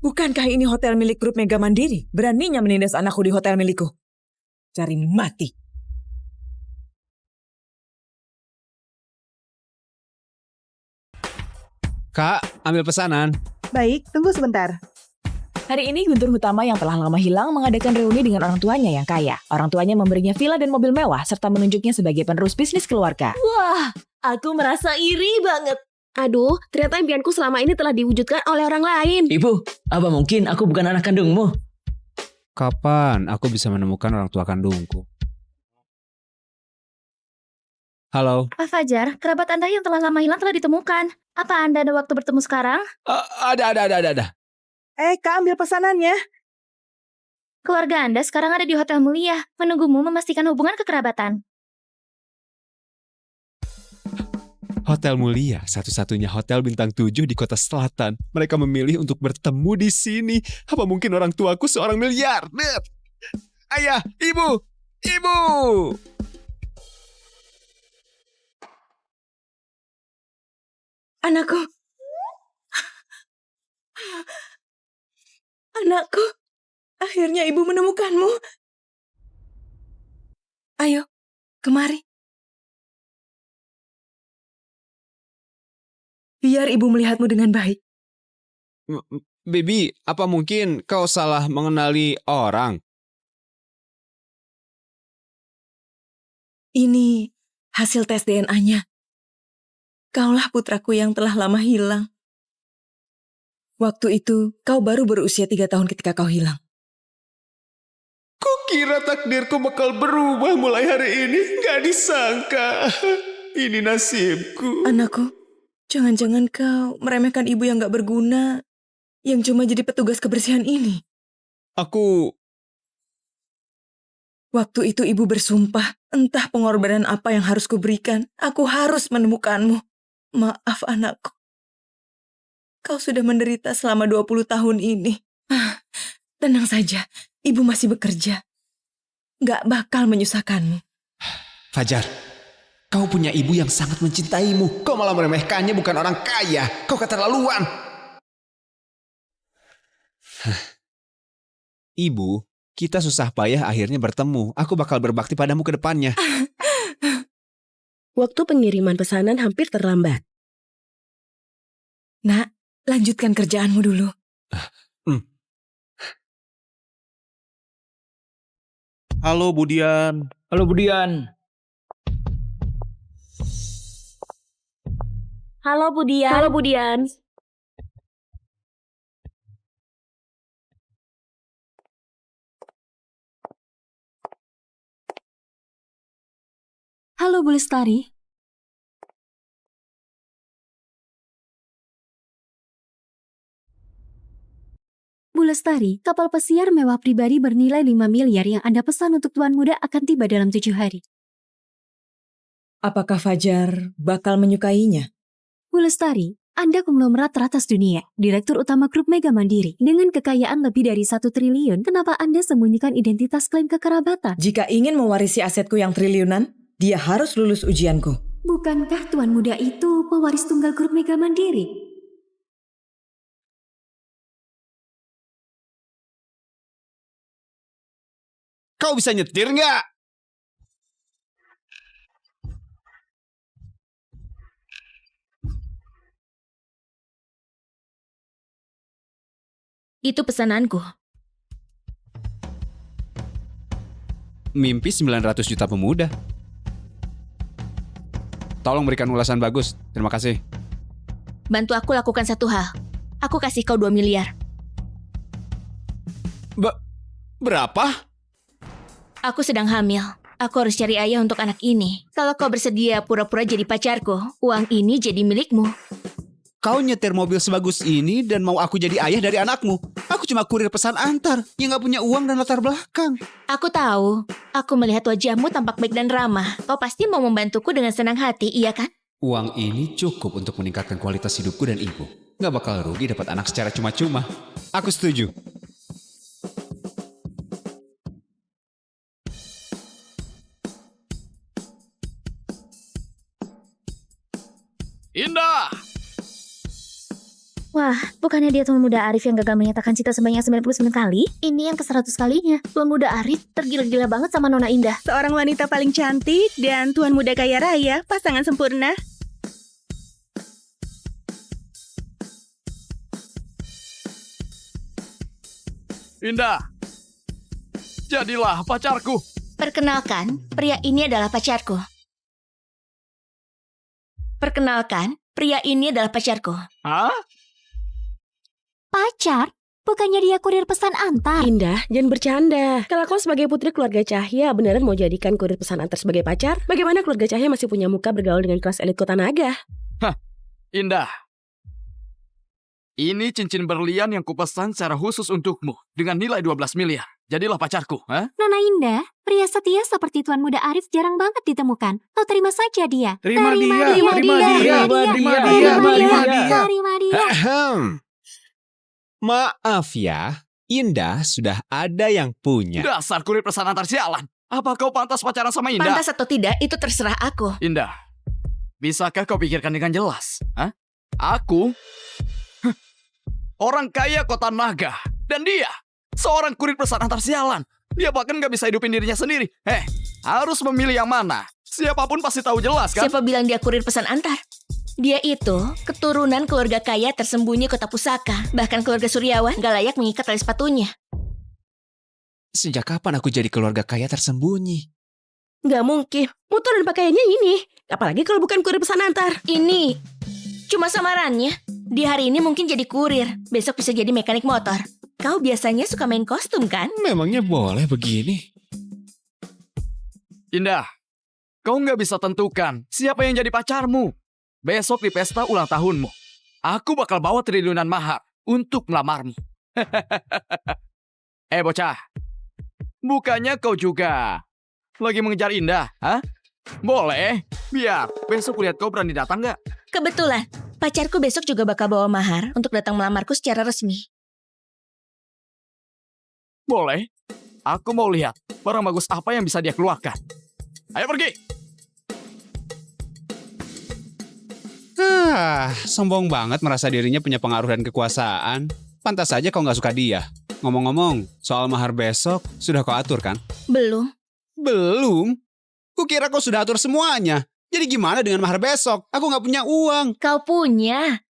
Bukankah ini hotel milik grup Mega Mandiri? Beraninya menindas anakku di hotel milikku. Cari mati. Kak, ambil pesanan. Baik, tunggu sebentar. Hari ini Guntur Hutama yang telah lama hilang mengadakan reuni dengan orang tuanya yang kaya. Orang tuanya memberinya villa dan mobil mewah serta menunjuknya sebagai penerus bisnis keluarga. Wah, aku merasa iri banget. Aduh, ternyata impianku selama ini telah diwujudkan oleh orang lain. Ibu, apa mungkin aku bukan anak kandungmu? Kapan aku bisa menemukan orang tua kandungku? Halo. Pak Fajar, kerabat Anda yang telah lama hilang telah ditemukan. Apa Anda ada waktu bertemu sekarang? Ada. Kak, ambil pesanannya. Keluarga Anda sekarang ada di Hotel Mulia, menunggumu memastikan hubungan kekerabatan. Hotel Mulia, satu-satunya hotel bintang 7 di kota selatan. Mereka memilih untuk bertemu di sini. Apa mungkin orang tuaku seorang miliarder? Ayah, ibu! Anakku. Anakku. Akhirnya ibu menemukanmu. Ayo, kemari. Biar ibu melihatmu dengan baik. Bibi, apa mungkin kau salah mengenali orang? Ini hasil tes DNA-nya. Kaulah putraku yang telah lama hilang. Waktu itu, kau baru berusia 3 tahun ketika kau hilang. Kukira takdirku bakal berubah mulai hari ini. Gak disangka. Ini nasibku. Anakku, jangan-jangan kau meremehkan ibu yang gak berguna, yang cuma jadi petugas kebersihan ini. Waktu itu ibu bersumpah, entah pengorbanan apa yang harus kuberikan, aku harus menemukanmu. Maaf anakku. Kau sudah menderita selama 20 tahun ini. Tenang saja, ibu masih bekerja. Gak bakal menyusahkanmu. Fajar, kau punya ibu yang sangat mencintaimu. Kau malah meremehkannya, bukan orang kaya. Kau keterlaluan. Ibu, kita susah payah akhirnya bertemu. Aku bakal berbakti padamu ke depannya. Waktu pengiriman pesanan hampir terlambat. Nak, lanjutkan kerjaanmu dulu. Halo Budian. Halo Budian. Halo Budian. Halo Budian. Halo Bu Lestari. Bu Lestari, kapal pesiar mewah pribadi bernilai 5 miliar yang Anda pesan untuk Tuan Muda akan tiba dalam 7 hari. Apakah Fajar bakal menyukainya? Bu Lestari, Anda konglomerat teratas dunia, Direktur Utama Grup Mega Mandiri. Dengan kekayaan lebih dari 1 triliun, kenapa Anda sembunyikan identitas klaim kekerabatan? Jika ingin mewarisi asetku yang triliunan, dia harus lulus ujianku. Bukankah Tuan Muda itu pewaris tunggal Grup Mega Mandiri? Kau bisa nyetir nggak? Itu pesananku. Mimpi 900 juta pemuda. Tolong berikan ulasan bagus. Terima kasih. Bantu aku lakukan satu hal. Aku kasih kau 2 miliar. Berapa? Aku sedang hamil. Aku harus cari ayah untuk anak ini. Kalau kau bersedia pura-pura jadi pacarku, uang ini jadi milikmu. Kau nyetir mobil sebagus ini dan mau aku jadi ayah dari anakmu. Aku cuma kurir pesan antar yang gak punya uang dan latar belakang. Aku tahu. Aku melihat wajahmu tampak baik dan ramah. Kau pasti mau membantuku dengan senang hati, iya kan? Uang ini cukup untuk meningkatkan kualitas hidupku dan ibu. Gak bakal rugi dapat anak secara cuma-cuma. Aku setuju. Indah! Wah, bukannya dia Tuan Muda Arif yang gagal menyatakan cinta sebanyak 99 kali? Ini yang ke-100 kalinya. Tuan Muda Arif tergila-gila banget sama Nona Indah. Seorang wanita paling cantik dan Tuan Muda kaya raya, pasangan sempurna. Indah! Jadilah pacarku. Perkenalkan, pria ini adalah pacarku. Perkenalkan, pria ini adalah pacarku. Hah? Pacar? Bukannya dia kurir pesan antar? Indah, jangan bercanda. Kalau kau sebagai putri keluarga Cahya beneran mau jadikan kurir pesan antar sebagai pacar, bagaimana keluarga Cahya masih punya muka bergaul dengan kelas elit kota naga? Hah, Indah. Ini cincin berlian yang kupesan secara khusus untukmu dengan nilai 12 miliar. Jadilah pacarku, ha? Nona Indah, pria setia seperti Tuan Muda Arif jarang banget ditemukan. Kau terima saja dia. Terima dia. Maaf ya, Indah sudah ada yang punya. Dasar kurir pesan antar sialan. Apa kau pantas pacaran sama Indah? Pantas atau tidak, itu terserah aku. Indah, bisakah kau pikirkan dengan jelas? Hah? Aku orang kaya kota naga. Dan dia seorang kurir pesan antar sialan. Dia bahkan gak bisa hidupin dirinya sendiri. Harus memilih yang mana. Siapapun pasti tahu jelas kan? Siapa bilang dia kurir pesan antar? Dia itu keturunan keluarga kaya tersembunyi kota pusaka. Bahkan keluarga Suryawan gak layak mengikat tali sepatunya. Sejak kapan aku jadi keluarga kaya tersembunyi? Gak mungkin. Motor dan pakaiannya ini. Apalagi kalau bukan kurir pesan antar. Ini cuma samarannya. Di hari ini mungkin jadi kurir. Besok bisa jadi mekanik motor. Kau biasanya suka main kostum kan? Memangnya boleh begini? Indah, kau gak bisa tentukan siapa yang jadi pacarmu. Besok di pesta ulang tahunmu, aku bakal bawa triliunan mahar untuk melamarmu. Bocah, bukannya kau juga lagi mengejar Indah, hah? Boleh, biar besok lihat kau berani datang gak? Kebetulan, pacarku besok juga bakal bawa mahar untuk datang melamarku secara resmi. Boleh, aku mau lihat barang bagus apa yang bisa dia keluarkan. Ayo pergi! Sombong banget merasa dirinya punya pengaruh dan kekuasaan. Pantas saja kau gak suka dia. Ngomong-ngomong, soal mahar besok sudah kau atur kan? Belum. Belum? Kukira kau sudah atur semuanya. Jadi gimana dengan mahar besok? Aku gak punya uang. Kau punya.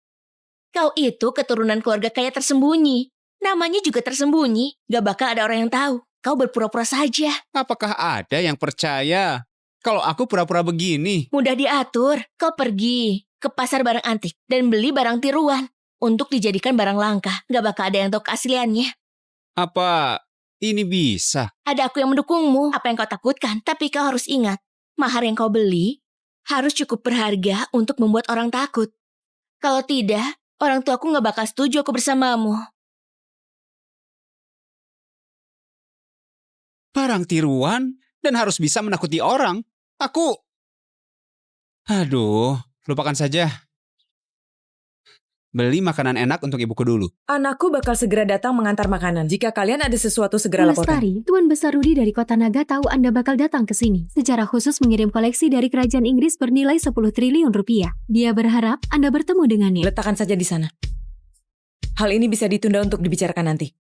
Kau itu keturunan keluarga kaya tersembunyi. Namanya juga tersembunyi. Gak bakal ada orang yang tahu. Kau berpura-pura saja. Apakah ada yang percaya kalau aku pura-pura begini? Mudah diatur. Kau pergi ke pasar barang antik dan beli barang tiruan untuk dijadikan barang langka. Gak bakal ada yang tahu keasliannya. Apa ini bisa? Ada aku yang mendukungmu. Apa yang kau takutkan? Tapi kau harus ingat, mahar yang kau beli harus cukup berharga untuk membuat orang takut. Kalau tidak, orang tuaku gak bakal setuju aku bersamamu. Barang tiruan dan harus bisa menakuti orang. Aduh, lupakan saja. Beli makanan enak untuk ibuku dulu. Anakku bakal segera datang mengantar makanan. Jika kalian ada sesuatu, segera laporkan. Lestari, Tuan Besar Rudi dari Kota Naga tahu Anda bakal datang ke sini. Secara khusus mengirim koleksi dari kerajaan Inggris bernilai 10 triliun rupiah. Dia berharap Anda bertemu dengannya. Letakkan saja di sana. Hal ini bisa ditunda untuk dibicarakan nanti.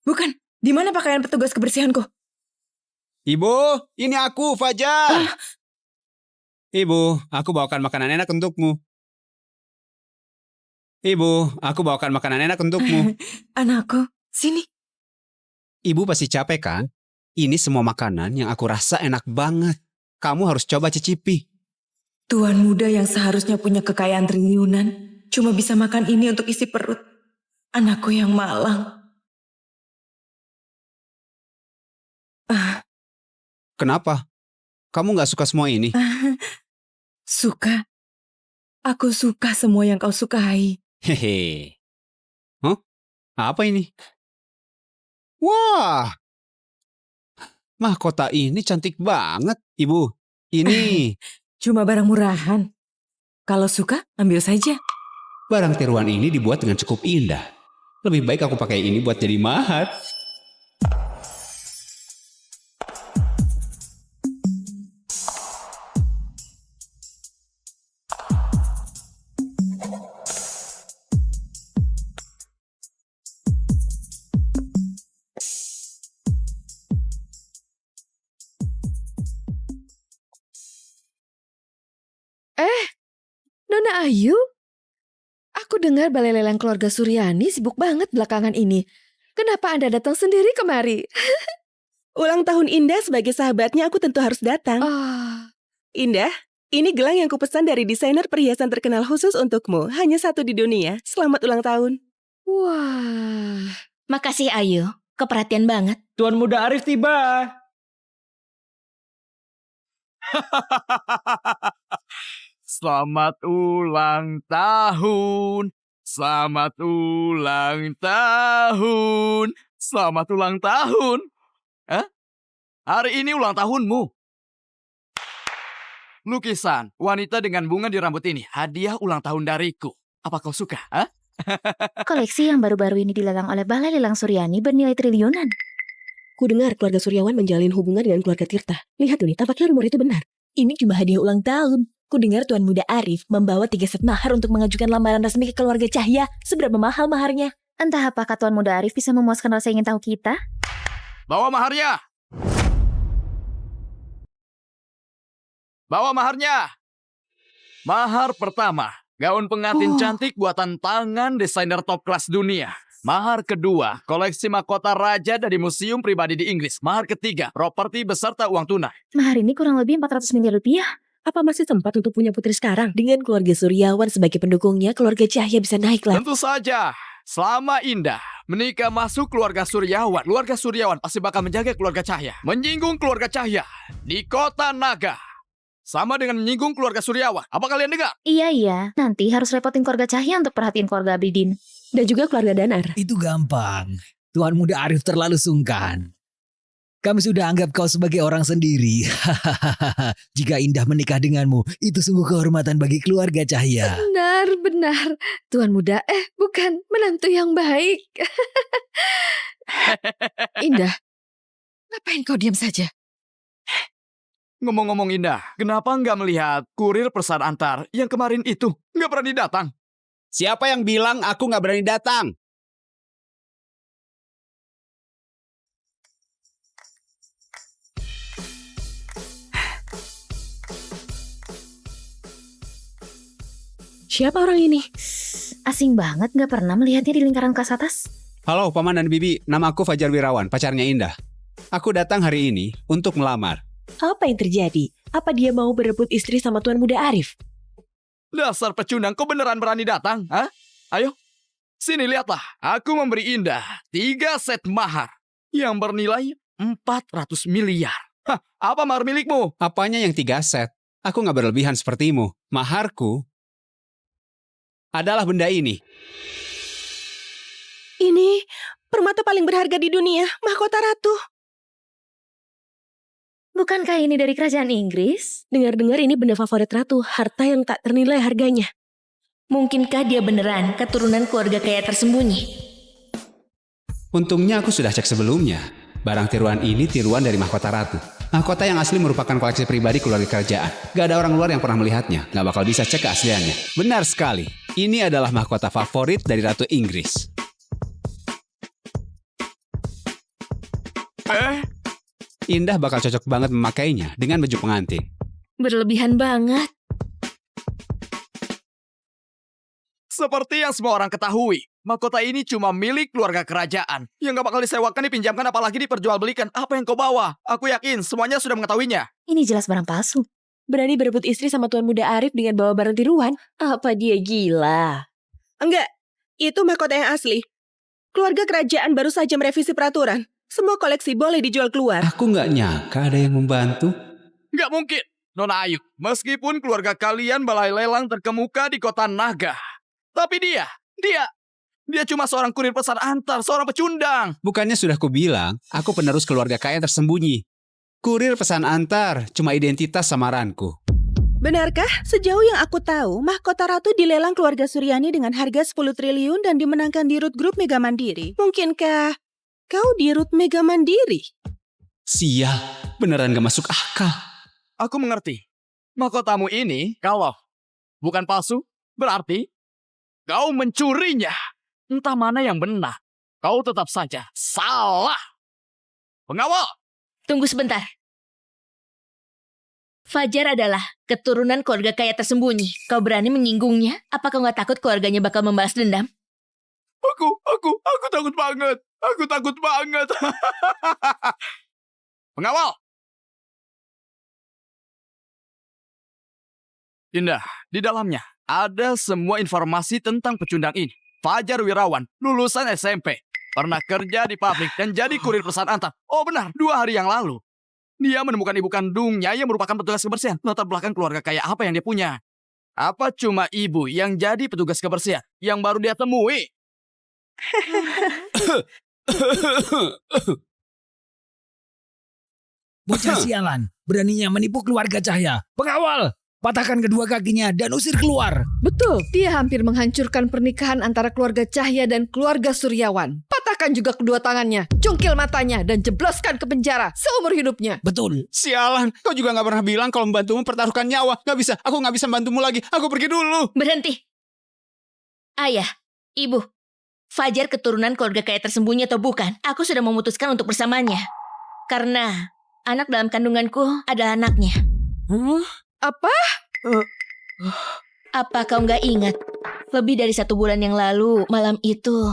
Bukan. Di mana pakaian petugas kebersihanku? Ibu, ini aku, Fajar. Ibu, aku bawakan makanan enak untukmu. Ibu, aku bawakan makanan enak untukmu. Anakku, sini. Ibu pasti capek kan? Ini semua makanan yang aku rasa enak banget. Kamu harus coba cicipi. Tuan muda yang seharusnya punya kekayaan triliunan cuma bisa makan ini untuk isi perut. Anakku yang malang. Kenapa? Kamu gak suka semua ini? Suka. Aku suka semua yang kau sukai. Hehe. Hah? Apa ini? Wah! Mahkota ini cantik banget, Ibu. Ini cuma barang murahan. Kalau suka, ambil saja. Barang tiruan ini dibuat dengan cukup indah. Lebih baik aku pakai ini buat jadi mahar. Nona Ayu? Aku dengar balai lelang keluarga Suryani sibuk banget belakangan ini. Kenapa Anda datang sendiri kemari? Ulang tahun Indah sebagai sahabatnya aku tentu harus datang. Indah, ini gelang yang kupesan dari desainer perhiasan terkenal khusus untukmu. Hanya satu di dunia. Selamat ulang tahun. Wah. Makasih Ayu, keperhatian banget. Tuan Muda Arif tiba. Selamat ulang tahun. Selamat ulang tahun. Selamat ulang tahun. Hari ini ulang tahunmu. Lukisan wanita dengan bunga di rambut ini hadiah ulang tahun dariku. Apa kau suka? Koleksi yang baru-baru ini dilelang oleh Balai Lelang Suryani bernilai triliunan. Ku dengar keluarga Suryawan menjalin hubungan dengan keluarga Tirta. Lihat Doni, tampaknya rumor itu benar. Ini cuma hadiah ulang tahun. Ku dengar Tuan Muda Arif membawa 3 set mahar untuk mengajukan lamaran resmi ke keluarga Cahya. Seberapa mahal maharnya? Entah apakah Tuan Muda Arif bisa memuaskan rasa ingin tahu kita? Bawa maharnya. Bawa maharnya. Mahar pertama, gaun pengantin cantik buatan tangan desainer top kelas dunia. Mahar kedua, koleksi mahkota raja dari museum pribadi di Inggris. Mahar ketiga, properti beserta uang tunai. Mahar ini kurang lebih 400 miliar rupiah. Apa masih sempat untuk punya putri sekarang? Dengan keluarga Suryawan sebagai pendukungnya, keluarga Cahya bisa naik lah. Tentu saja, selama Indah menikah masuk keluarga Suryawan pasti bakal menjaga keluarga Cahya. Menyinggung keluarga Cahya di Kota Naga sama dengan menyinggung keluarga Suryawan. Apa kalian dengar? Iya. Nanti harus repotin keluarga Cahya untuk perhatiin keluarga Abidin. Dan juga keluarga Danar. Itu gampang. Tuan Muda Arif terlalu sungkan. Kami sudah anggap kau sebagai orang sendiri. Jika Indah menikah denganmu, itu sungguh kehormatan bagi keluarga Cahya. Benar. Tuan Muda, bukan, menantu yang baik. Indah, ngapain kau diam saja? Ngomong-ngomong Indah, kenapa nggak melihat kurir pesan antar yang kemarin itu nggak berani datang? Siapa yang bilang aku nggak berani datang? Siapa orang ini? Asing banget, gak pernah melihatnya di lingkaran kelas atas. Halo Paman dan Bibi, nama aku Fajar Wirawan, pacarnya Indah. Aku datang hari ini untuk melamar. Apa yang terjadi? Apa dia mau berebut istri sama Tuan Muda Arif? Dasar pecundang, kau beneran berani datang? Hah? Ayo, sini lihatlah. Aku memberi Indah 3 set mahar yang bernilai 400 miliar. Hah, apa mahar milikmu? Apanya yang 3 set? Aku nggak berlebihan sepertimu. Maharku adalah benda ini. Ini permata paling berharga di dunia, mahkota ratu. Bukankah ini dari kerajaan Inggris? Dengar-dengar ini benda favorit ratu, harta yang tak ternilai harganya. Mungkinkah dia beneran keturunan keluarga kaya tersembunyi? Untungnya aku sudah cek sebelumnya. Barang tiruan ini tiruan dari mahkota ratu. Mahkota yang asli merupakan koleksi pribadi keluarga kerajaan. Gak ada orang luar yang pernah melihatnya. Gak bakal bisa cek keasliannya. Benar sekali. Ini adalah mahkota favorit dari Ratu Inggris. Indah bakal cocok banget memakainya dengan baju pengantin. Berlebihan banget. Seperti yang semua orang ketahui, mahkota ini cuma milik keluarga kerajaan. Yang gak bakal disewakan, dipinjamkan, apalagi diperjualbelikan. Apa yang kau bawa? Aku yakin semuanya sudah mengetahuinya. Ini jelas barang palsu. Berani berebut istri sama Tuan Muda Arif dengan bawa barang tiruan? Apa dia gila? Enggak, itu mahkota yang asli. Keluarga kerajaan baru saja merevisi peraturan. Semua koleksi boleh dijual keluar. Aku nggak nyangka ada yang membantu. Nggak mungkin, Nona Ayu. Meskipun keluarga kalian balai lelang terkemuka di kota Naga. Tapi dia cuma seorang kurir pesan antar, seorang pecundang. Bukannya sudah kubilang, aku penerus keluarga kaya tersembunyi. Kurir pesan antar, cuma identitas samaranku. Benarkah? Sejauh yang aku tahu, mahkota ratu dilelang keluarga Suryani dengan harga 10 triliun dan dimenangkan di Root Group Mega Mandiri. Mungkinkah kau di Root Mega Mandiri? Sial, beneran gak masuk akal. Aku mengerti. Mahkotamu ini, kalau bukan palsu, berarti kau mencurinya. Entah mana yang benar. Kau tetap saja salah. Pengawal! Tunggu sebentar. Fajar adalah keturunan keluarga kaya tersembunyi. Kau berani menyinggungnya? Apa kau gak takut keluarganya bakal membalas dendam? Aku takut banget. Aku takut banget. Pengawal! Indah, di dalamnya ada semua informasi tentang pecundang ini. Fajar Wirawan, lulusan SMP. Pernah kerja di pabrik dan jadi kurir pesan antar. Oh benar, 2 hari yang lalu. Dia menemukan ibu kandungnya yang merupakan petugas kebersihan. Latar belakang keluarga kaya apa yang dia punya? Apa cuma ibu yang jadi petugas kebersihan yang baru dia temui? Bocah sialan, beraninya menipu keluarga Cahya. Pengawal, patahkan kedua kakinya dan usir keluar. Betul, dia hampir menghancurkan pernikahan antara keluarga Cahya dan keluarga Suryawan. Patahkan juga kedua tangannya, cungkil matanya, dan jebloskan ke penjara seumur hidupnya. Betul. Sialan, kau juga gak pernah bilang kalau membantumu mempertaruhkan nyawa. Gak bisa, aku gak bisa membantumu lagi. Aku pergi dulu. Berhenti. Ayah, ibu, Fajar keturunan keluarga kaya tersembunyi atau bukan, aku sudah memutuskan untuk bersamanya. Karena anak dalam kandunganku adalah anaknya. Apa? Apa kau nggak ingat? Lebih dari 1 bulan yang lalu, malam itu.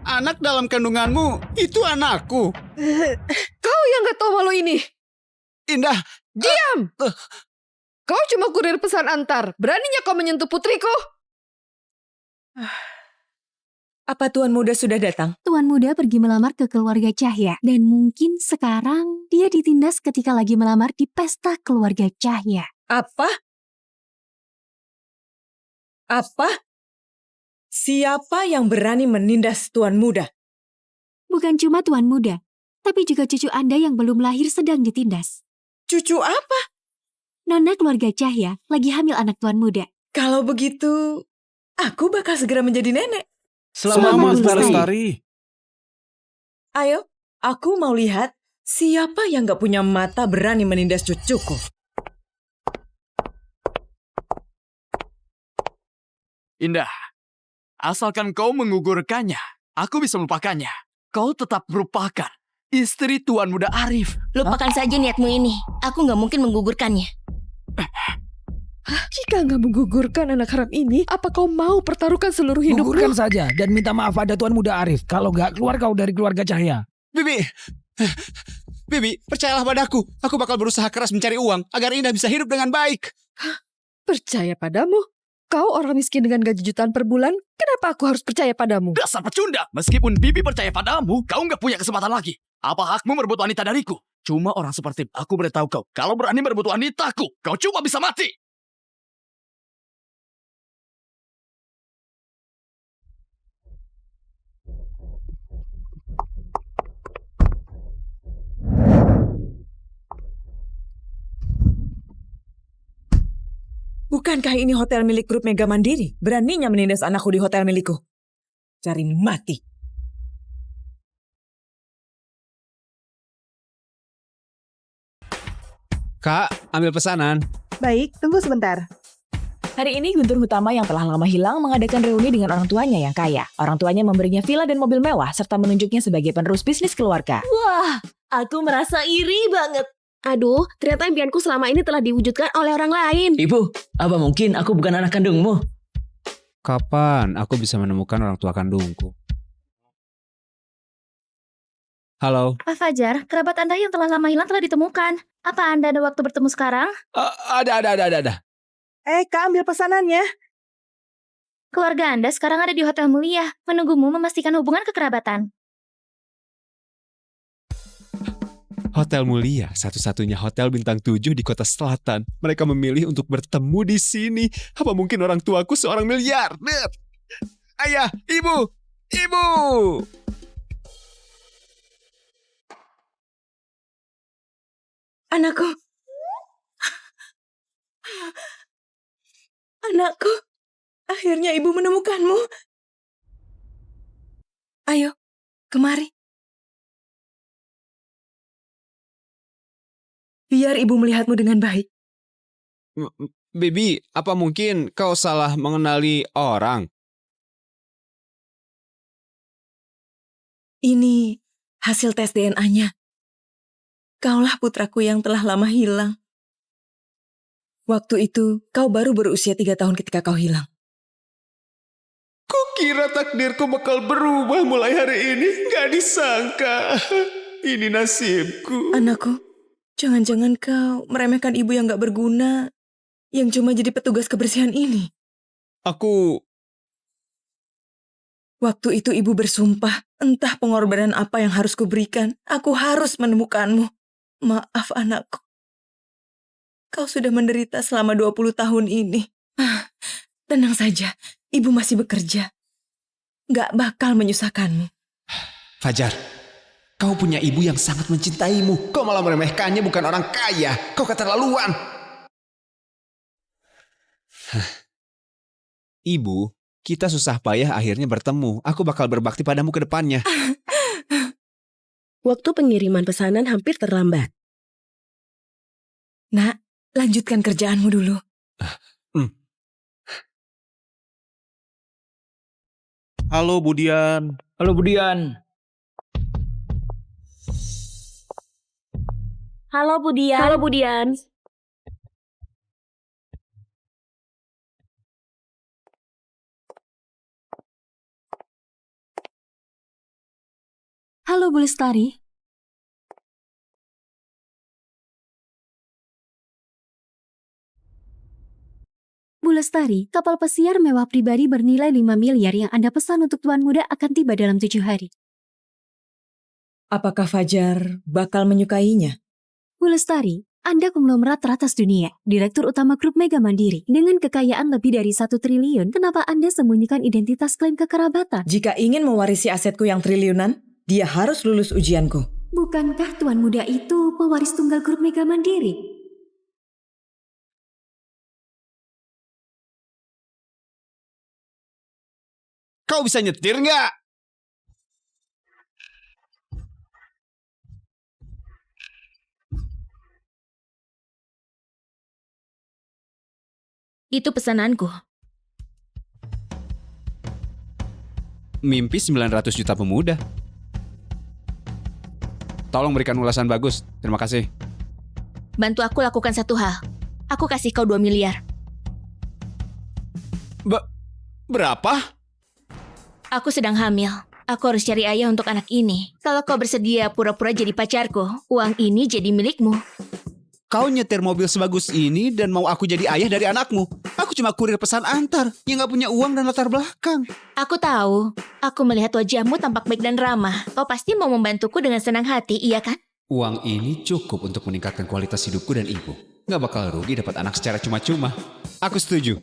Anak dalam kandunganmu, itu anakku. Kau yang gak tahu malu ini. Indah. Diam! Kau cuma kurir pesan antar. Beraninya kau menyentuh putriku? Apa Tuan Muda sudah datang? Tuan Muda pergi melamar ke keluarga Cahya. Dan mungkin sekarang dia ditindas ketika lagi melamar di pesta keluarga Cahya. Apa? Siapa yang berani menindas Tuan Muda? Bukan cuma Tuan Muda, tapi juga cucu Anda yang belum lahir sedang ditindas. Cucu apa? Nona keluarga Cahya lagi hamil anak Tuan Muda. Kalau begitu, aku bakal segera menjadi nenek. Selamat Lestari. Ayo, aku mau lihat siapa yang gak punya mata berani menindas cucuku. Indah, asalkan kau menggugurkannya, aku bisa melupakannya. Kau tetap merupakan istri Tuan Muda Arif. Lupakan saja niatmu ini. Aku nggak mungkin menggugurkannya. Jika nggak menggugurkan anak haram ini, apa kau mau pertaruhkan seluruh hidupmu? Gugurkan saja dan minta maaf pada Tuan Muda Arif. Kalau nggak, keluar kau dari keluarga Cahya. Bibi, percayalah padaku. Aku bakal berusaha keras mencari uang agar Indah bisa hidup dengan baik. Percaya padamu? Kau orang miskin dengan gaji jutaan per bulan, kenapa aku harus percaya padamu? Dasar pecunda! Meskipun Bibi percaya padamu, kau nggak punya kesempatan lagi. Apa hakmu merebut wanita dariku? Cuma orang seperti aku beritahu kau, kalau berani merebut wanitaku, kau cuma bisa mati. Bukankah ini hotel milik grup Mega Mandiri? Beraninya menindas anakku di hotel milikku. Cari mati. Kak, ambil pesanan. Baik, tunggu sebentar. Hari ini Guntur Hutama yang telah lama hilang mengadakan reuni dengan orang tuanya yang kaya. Orang tuanya memberinya villa dan mobil mewah serta menunjuknya sebagai penerus bisnis keluarga. Wah, aku merasa iri banget. Aduh, ternyata impianku selama ini telah diwujudkan oleh orang lain. Ibu, apa mungkin aku bukan anak kandungmu? Kapan aku bisa menemukan orang tua kandungku? Halo. Pak Fajar, kerabat Anda yang telah lama hilang telah ditemukan. Apa Anda ada waktu bertemu sekarang? Ada. Kak, ambil pesanannya. Keluarga Anda sekarang ada di Hotel Mulia, menunggumu memastikan hubungan kekerabatan. Hotel Mulia, satu-satunya hotel bintang 7 di kota selatan. Mereka memilih untuk bertemu di sini. Apa mungkin orang tuaku seorang miliarder? Ayah, ibu! Anakku. Anakku. Akhirnya ibu menemukanmu. Ayo, kemari. Biar ibu melihatmu dengan baik. Bibi, apa mungkin kau salah mengenali orang? Ini hasil tes DNA-nya. Kaulah putraku yang telah lama hilang. Waktu itu, kau baru berusia 3 tahun ketika kau hilang. Kukira takdirku bakal berubah mulai hari ini. Gak disangka. Ini nasibku. Anakku, jangan-jangan kau meremehkan ibu yang gak berguna, yang cuma jadi petugas kebersihan ini. Waktu itu ibu bersumpah, entah pengorbanan apa yang harus kuberikan, aku harus menemukanmu. Maaf anakku. Kau sudah menderita selama 20 tahun ini. Tenang saja, ibu masih bekerja. Gak bakal menyusahkanmu. Fajar, kau punya ibu yang sangat mencintaimu. Kau malah meremehkannya, bukan orang kaya. Kau keterlaluan. Ibu, kita susah payah akhirnya bertemu. Aku bakal berbakti padamu ke depannya. Waktu pengiriman pesanan hampir terlambat. Nak, lanjutkan kerjaanmu dulu. Halo Budian. Halo Budian. Halo Budian. Halo Budian. Halo Bu Lestari. Bu Lestari, kapal pesiar mewah pribadi bernilai 5 miliar yang Anda pesan untuk Tuan Muda akan tiba dalam 7 hari. Apakah Fajar bakal menyukainya? Bu Lestari, Anda konglomerat teratas dunia, Direktur Utama Grup Mega Mandiri. Dengan kekayaan lebih dari 1 triliun, kenapa Anda sembunyikan identitas klaim kekerabatan? Jika ingin mewarisi asetku yang triliunan, dia harus lulus ujianku. Bukankah Tuan Muda itu pewaris tunggal Grup Mega Mandiri? Kau bisa nyetir nggak? Itu pesananku. mimpi 900 juta pemuda. Tolong berikan ulasan bagus. Terima kasih. Bantu aku lakukan satu hal. Aku kasih kau 2 miliar. Berapa? Aku sedang hamil. Aku harus cari ayah untuk anak ini. Kalau kau bersedia pura-pura jadi pacarku, uang ini jadi milikmu. Kau nyetir mobil sebagus ini dan mau aku jadi ayah dari anakmu. Aku cuma kurir pesan antar yang gak punya uang dan latar belakang. Aku tahu. Aku melihat wajahmu tampak baik dan ramah. Kau pasti mau membantuku dengan senang hati, iya kan? Uang ini cukup untuk meningkatkan kualitas hidupku dan ibu. Gak bakal rugi dapat anak secara cuma-cuma. Aku setuju.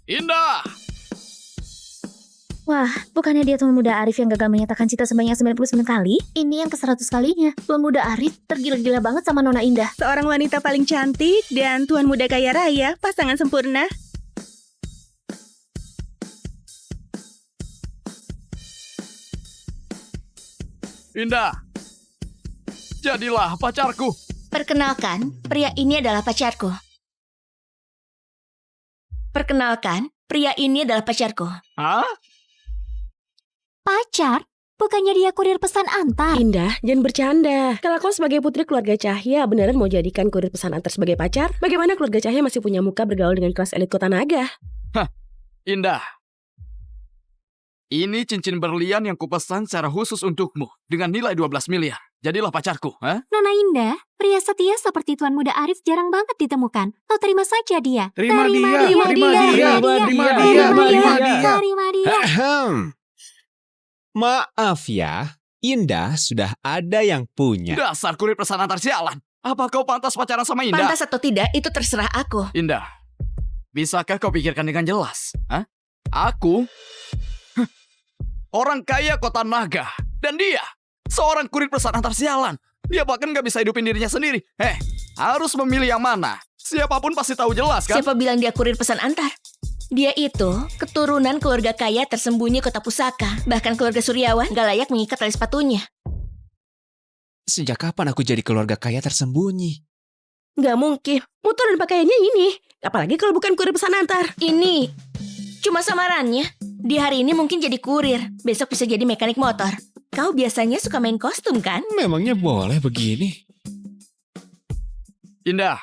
Indah! Wah, bukannya dia Tuan Muda Arif yang gagal menyatakan cinta sebanyak 99 kali? Ini yang ke-100 kalinya. Tuan Muda Arif tergila-gila banget sama Nona Indah. Seorang wanita paling cantik dan tuan muda kaya raya, pasangan sempurna. Indah! Jadilah pacarku. Perkenalkan, pria ini adalah pacarku. Perkenalkan, pria ini adalah pacarku. Hah? Pacar? Bukannya dia kurir pesan antar? Indah, jangan bercanda. Kalau kau sebagai putri keluarga Cahya beneran mau jadikan kurir pesan antar sebagai pacar? Bagaimana keluarga Cahya masih punya muka bergaul dengan kelas elit kota naga? Hah, Indah. Ini cincin berlian yang kupesan secara khusus untukmu dengan nilai 12 miliar. Jadilah pacarku, ha? Nona Indah, pria setia seperti Tuan Muda Arif jarang banget ditemukan. Kau terima saja dia. Terima dia. Ahem. Maaf ya, Indah sudah ada yang punya. Dasar kurir pesan antar sialan. Apa kau pantas pacaran sama Indah? Pantas atau tidak, itu terserah aku. Indah, bisakah kau pikirkan dengan jelas? Hah? Aku orang kaya kota naga. Dan dia seorang kurir pesan antar sialan. Dia bahkan gak bisa hidupin dirinya sendiri. Harus memilih yang mana. Siapapun pasti tahu jelas kan? Siapa bilang dia kurir pesan antar? Dia itu keturunan keluarga kaya tersembunyi kota pusaka. Bahkan keluarga Suryawan gak layak mengikat tali sepatunya. Sejak kapan aku jadi keluarga kaya tersembunyi? Gak mungkin. Motor dan pakaiannya ini. Apalagi kalau bukan kurir pesan antar. Ini cuma samarannya. Di hari ini mungkin jadi kurir. Besok bisa jadi mekanik motor. Kau biasanya suka main kostum kan? Memangnya boleh begini? Indah,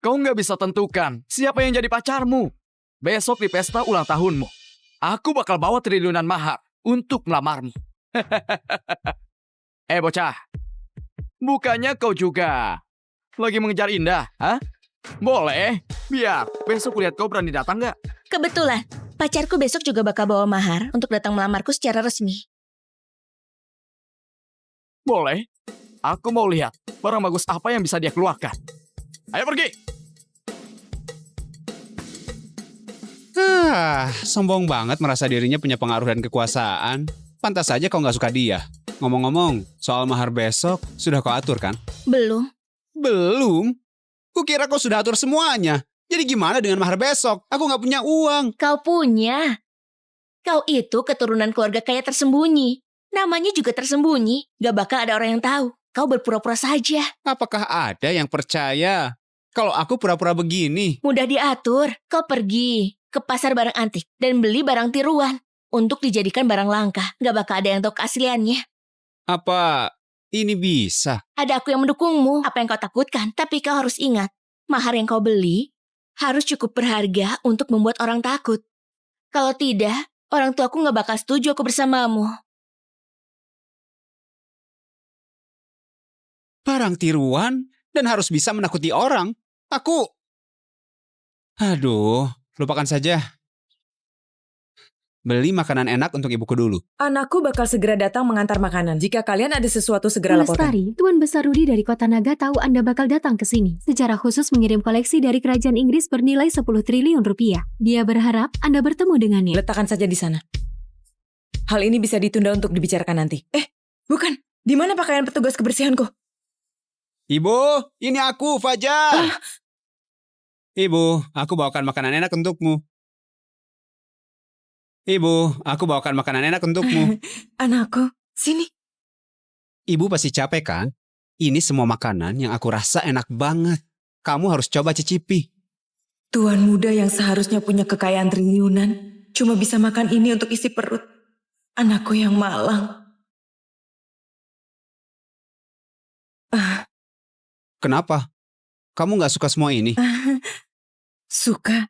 kau gak bisa tentukan siapa yang jadi pacarmu. Besok di pesta ulang tahunmu, aku bakal bawa triliunan mahar untuk melamarmu. Bocah, bukannya kau juga lagi mengejar Indah, ha? Boleh, biar besok lihat kau berani datang gak? Kebetulan, pacarku besok juga bakal bawa mahar untuk datang melamarku secara resmi. Boleh, aku mau lihat barang bagus apa yang bisa dia keluarkan. Ayo pergi. Sombong banget merasa dirinya punya pengaruh dan kekuasaan. Pantas saja kau gak suka dia. Ngomong-ngomong, soal mahar besok sudah kau atur kan? Belum. Belum? Kukira kau sudah atur semuanya. Jadi gimana dengan mahar besok? Aku gak punya uang. Kau punya. Kau itu keturunan keluarga kaya tersembunyi. Namanya juga tersembunyi. Gak bakal ada orang yang tahu. Kau berpura-pura saja. Apakah ada yang percaya kalau aku pura-pura begini? Mudah diatur. Kau pergi ke pasar barang antik dan beli barang tiruan untuk dijadikan barang langka. Gak bakal ada yang tahu keasliannya. Apa ini bisa? Ada aku yang mendukungmu. Apa yang kau takutkan? Tapi kau harus ingat, mahar yang kau beli harus cukup berharga untuk membuat orang takut. Kalau tidak, orang tuaku gak bakal setuju aku bersamamu. Barang tiruan dan harus bisa menakuti orang. Aduh, lupakan saja. Beli makanan enak untuk ibuku dulu. Anakku bakal segera datang mengantar makanan. Jika kalian ada sesuatu, segera laporkan. Lestari, Tuan Besar Rudi dari Kota Naga tahu Anda bakal datang ke sini. Secara khusus mengirim koleksi dari kerajaan Inggris bernilai 10 triliun rupiah. Dia berharap Anda bertemu dengannya. Letakkan saja di sana. Hal ini bisa ditunda untuk dibicarakan nanti. Bukan. Di mana pakaian petugas kebersihanku? Ibu, ini aku, Fajar. Ibu, aku bawakan makanan enak untukmu. Ibu, aku bawakan makanan enak untukmu. Anakku, sini. Ibu pasti capek kan? Ini semua makanan yang aku rasa enak banget. Kamu harus coba cicipi. Tuan muda yang seharusnya punya kekayaan triliunan cuma bisa makan ini untuk isi perut. Anakku yang malang. Kenapa? Kamu gak suka semua ini? Suka.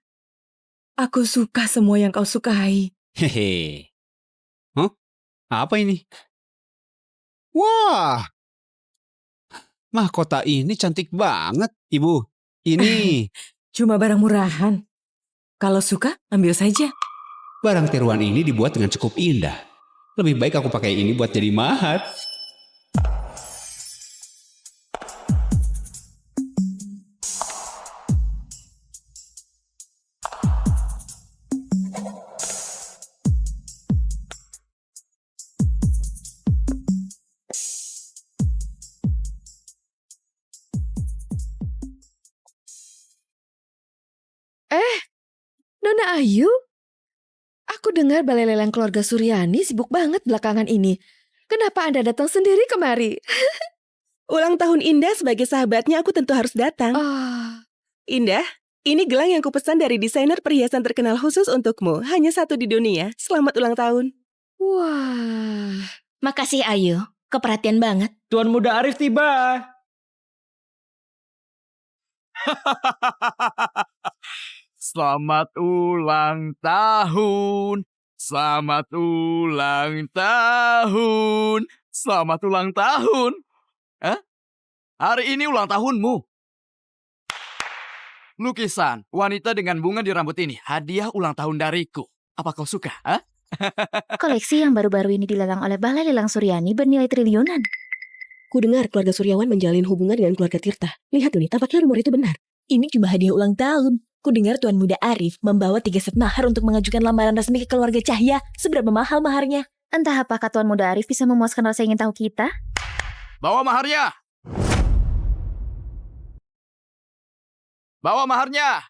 Aku suka semua yang kau sukai. Hehe. Hah? Apa ini? Wah! Mahkota ini cantik banget, Ibu. Ini... Cuma barang murahan. Kalau suka, ambil saja. Barang tiruan ini dibuat dengan cukup indah. Lebih baik aku pakai ini buat jadi mahar. Nona Ayu? Aku dengar balai lelang keluarga Suryani sibuk banget belakangan ini. Kenapa Anda datang sendiri kemari? Ulang tahun Indah sebagai sahabatnya aku tentu harus datang. Indah, ini gelang yang kupesan dari desainer perhiasan terkenal khusus untukmu. Hanya satu di dunia. Selamat ulang tahun. Wah. Makasih Ayu, keperhatian banget. Tuan Muda Arif tiba. Selamat ulang tahun. Selamat ulang tahun. Selamat ulang tahun. Hari ini ulang tahunmu. Lukisan wanita dengan bunga di rambut ini hadiah ulang tahun dariku. Apa kau suka? Koleksi yang baru-baru ini dilelang oleh Balai Lelang Suryani bernilai triliunan. Ku dengar keluarga Suryawan menjalin hubungan dengan keluarga Tirta. Lihat Duni, tampaknya rumor itu benar. Ini cuma hadiah ulang tahun. Ku dengar Tuan Muda Arif membawa 3 set mahar untuk mengajukan lamaran resmi ke keluarga Cahya. Seberapa mahal maharnya? Entah apakah Tuan Muda Arif bisa memuaskan rasa ingin tahu kita? Bawa maharnya. Bawa maharnya.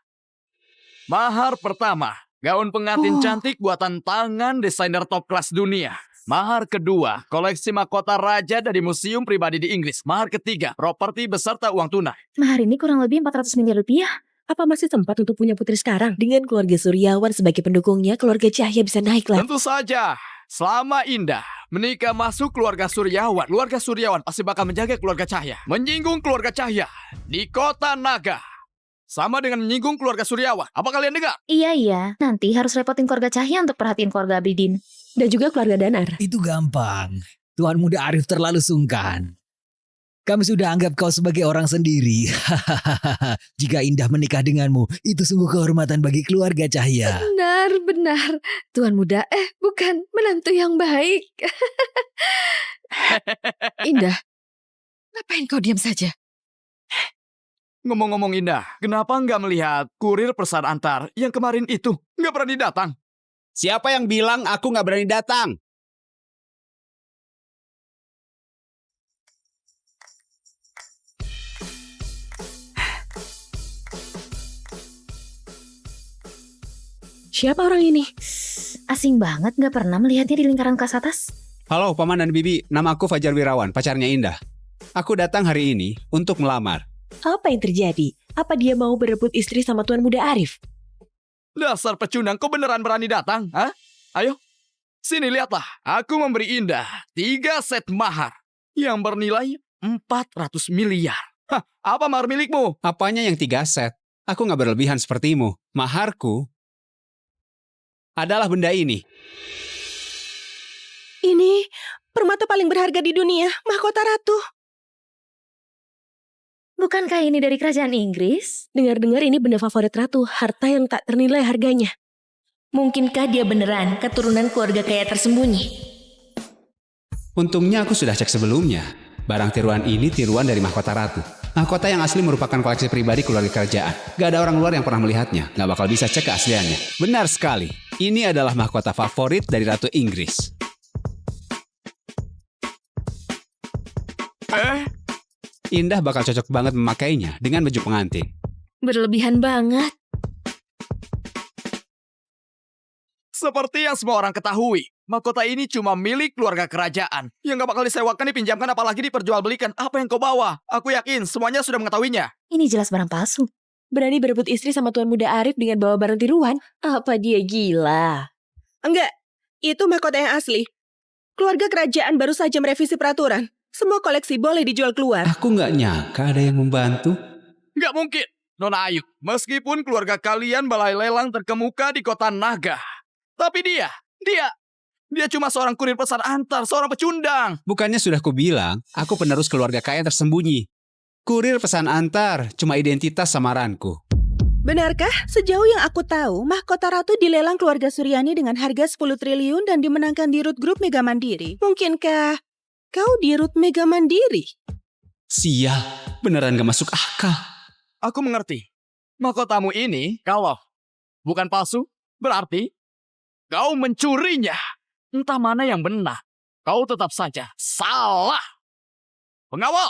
Mahar pertama, gaun pengantin cantik buatan tangan desainer top kelas dunia. Mahar kedua, koleksi mahkota raja dari museum pribadi di Inggris. Mahar ketiga, properti beserta uang tunai. Mahar ini kurang lebih 400 miliar rupiah. Apa masih sempat untuk punya putri sekarang? Dengan keluarga Suryawan sebagai pendukungnya, keluarga Cahya bisa naik lah. Tentu saja, selama Indah menikah masuk keluarga Suryawan pasti bakal menjaga keluarga Cahya. Menyinggung keluarga Cahya di kota Naga sama dengan menyinggung keluarga Suryawan. Apa kalian dengar? Iya. Nanti harus repotin keluarga Cahya untuk perhatiin keluarga Abidin. Dan juga keluarga Danar. Itu gampang. Tuan Muda Arif terlalu sungkan. Kami sudah anggap kau sebagai orang sendiri. Jika Indah menikah denganmu, itu sungguh kehormatan bagi keluarga Cahya. Benar. Tuan Muda, bukan menantu yang baik. Indah, ngapain kau diam saja? Ngomong-ngomong Indah, kenapa nggak melihat kurir pesan antar yang kemarin itu nggak berani datang? Siapa yang bilang aku nggak berani datang? Siapa orang ini? Asing banget, gak pernah melihatnya di lingkaran kelas atas. Halo Paman dan Bibi, nama aku Fajar Wirawan, pacarnya Indah. Aku datang hari ini untuk melamar. Apa yang terjadi? Apa dia mau berebut istri sama Tuan Muda Arif? Dasar pecundang, kau beneran berani datang? Hah? Ayo, sini lihatlah. Aku memberi Indah 3 set mahar yang bernilai 400 miliar. Hah, apa mahar milikmu? Apanya yang 3 set? Aku nggak berlebihan sepertimu. Maharku adalah benda ini. Ini permata paling berharga di dunia, mahkota ratu. Bukankah ini dari kerajaan Inggris? Dengar-dengar ini benda favorit ratu, harta yang tak ternilai harganya. Mungkinkah dia beneran keturunan keluarga kaya tersembunyi? Untungnya aku sudah cek sebelumnya. Barang tiruan ini tiruan dari mahkota ratu. Mahkota yang asli merupakan koleksi pribadi keluarga kerajaan. Gak ada orang luar yang pernah melihatnya. Gak bakal bisa cek keasliannya. Benar sekali. Ini adalah mahkota favorit dari Ratu Inggris. Indah bakal cocok banget memakainya dengan baju pengantin. Berlebihan banget. Seperti yang semua orang ketahui, Mahkota ini cuma milik keluarga kerajaan. Yang gak bakal disewakan, dipinjamkan, apalagi diperjualbelikan. Apa yang kau bawa? Aku yakin semuanya sudah mengetahuinya. Ini jelas barang palsu. Berani berebut istri sama Tuan Muda Arif dengan bawa barang tiruan? Apa dia gila? Enggak, itu mahkota yang asli. Keluarga kerajaan baru saja merevisi peraturan. Semua koleksi boleh dijual keluar. Aku nggak nyangka ada yang membantu. Nggak mungkin, Nona Ayu. Meskipun keluarga kalian balai lelang terkemuka di kota Naga. Tapi dia cuma seorang kurir pesan antar, seorang pecundang. Bukannya sudah kubilang, aku penerus keluarga kaya tersembunyi. Kurir pesan antar, cuma identitas samaranku. Benarkah? Sejauh yang aku tahu, mahkota ratu dilelang keluarga Suryani dengan harga 10 triliun dan dimenangkan di Root Group Mega Mandiri. Mungkinkah kau di Root Mega Mandiri? Sial, beneran gak masuk akal. Aku mengerti. Mahkotamu ini, kalau bukan palsu, berarti kau mencurinya. Entah mana yang benar. Kau tetap saja salah. Pengawal!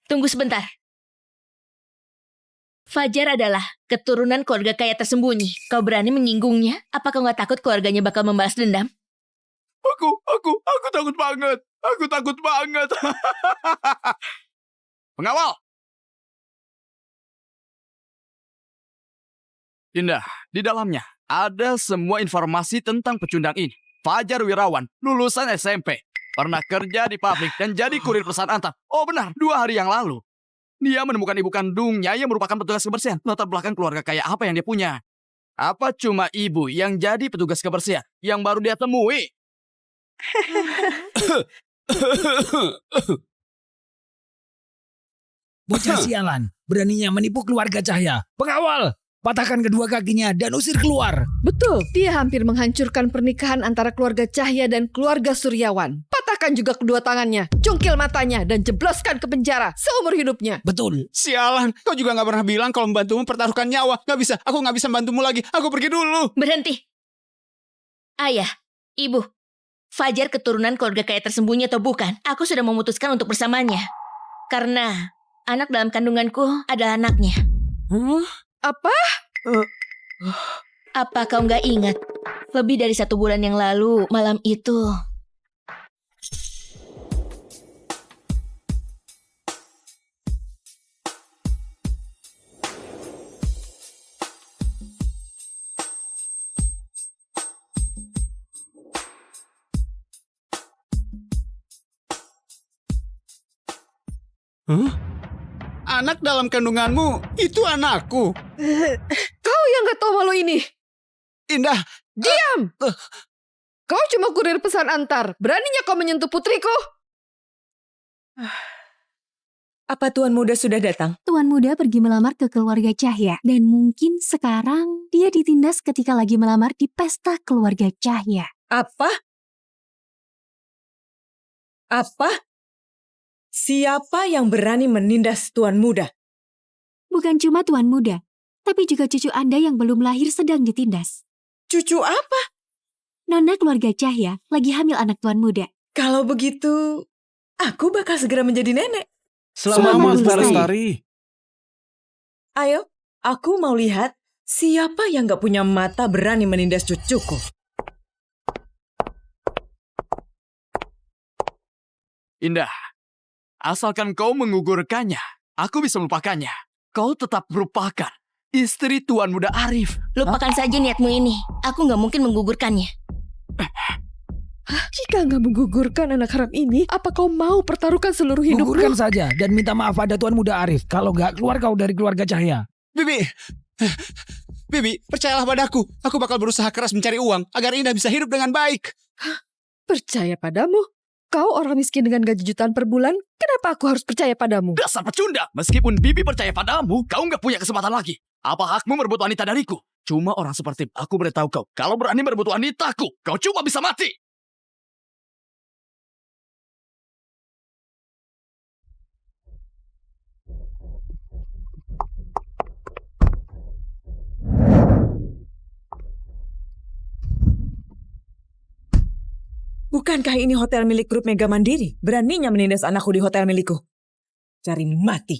Tunggu sebentar. Fajar adalah keturunan keluarga kaya tersembunyi. Kau berani menyinggungnya? Apa kau gak takut keluarganya bakal membalas dendam? Aku takut banget. Aku takut banget. Pengawal! Indah, di dalamnya ada semua informasi tentang pecundang ini. Fajar Wirawan, lulusan SMP. Pernah kerja di pabrik dan jadi kurir pesan antar. Oh benar, 2 hari yang lalu. Dia menemukan ibu kandungnya yang merupakan petugas kebersihan. Latar belakang keluarga kaya apa yang dia punya? Apa cuma ibu yang jadi petugas kebersihan yang baru dia temui? Bocah sialan, beraninya menipu keluarga Cahya. Pengawal, patahkan kedua kakinya dan usir keluar. Betul, dia hampir menghancurkan pernikahan antara keluarga Cahya dan keluarga Suryawan. Patahkan juga kedua tangannya, cungkil matanya, dan jebloskan ke penjara seumur hidupnya. Betul. Sialan, kau juga gak pernah bilang kalau membantumu pertaruhkan nyawa. Aku gak bisa membantumu lagi. Aku pergi dulu. Berhenti. Ayah, ibu, Fajar keturunan keluarga kaya tersembunyi atau bukan, aku sudah memutuskan untuk bersamanya. Karena anak dalam kandunganku adalah anaknya. Apa? Apa kau nggak ingat? Lebih dari 1 bulan yang lalu, malam itu. Anak dalam kandunganmu, itu anakku. Kau yang gak tahu malu ini. Indah. Diam! Kau cuma kurir pesan antar. Beraninya kau menyentuh putriku? Apa Tuan Muda sudah datang? Tuan Muda pergi melamar ke keluarga Cahya. Dan mungkin sekarang dia ditindas ketika lagi melamar di pesta keluarga Cahya. Apa? Siapa yang berani menindas Tuan Muda? Bukan cuma Tuan Muda, tapi juga cucu Anda yang belum lahir sedang ditindas. Cucu apa? Nona keluarga Cahya lagi hamil anak Tuan Muda. Kalau begitu, aku bakal segera menjadi nenek. Selamat Lestari. Ayo, aku mau lihat siapa yang gak punya mata berani menindas cucuku. Indah, asalkan kau menggugurkannya, aku bisa melupakannya. Kau tetap merupakan istri Tuan Muda Arif. Lupakan saja niatmu ini. Aku nggak mungkin menggugurkannya. Jika nggak menggugurkan anak haram ini, apa kau mau pertaruhkan seluruh hidupmu? Gugurkan saja dan minta maaf pada Tuan Muda Arif. Kalau nggak, keluar kau dari keluarga Cahya. Bibi, percayalah padaku. Aku bakal berusaha keras mencari uang agar Indah bisa hidup dengan baik. Percaya padamu? Kau orang miskin dengan gaji jutaan per bulan, kenapa aku harus percaya padamu? Dasar pecundang! Meskipun Bibi percaya padamu, kau nggak punya kesempatan lagi. Apa hakmu merebut wanita dariku? Cuma orang seperti aku beritahu kau, kalau berani merebut wanitaku, kau cuma bisa mati. Bukankah ini hotel milik grup Mega Mandiri? Beraninya menindas anakku di hotel milikku. Cari mati.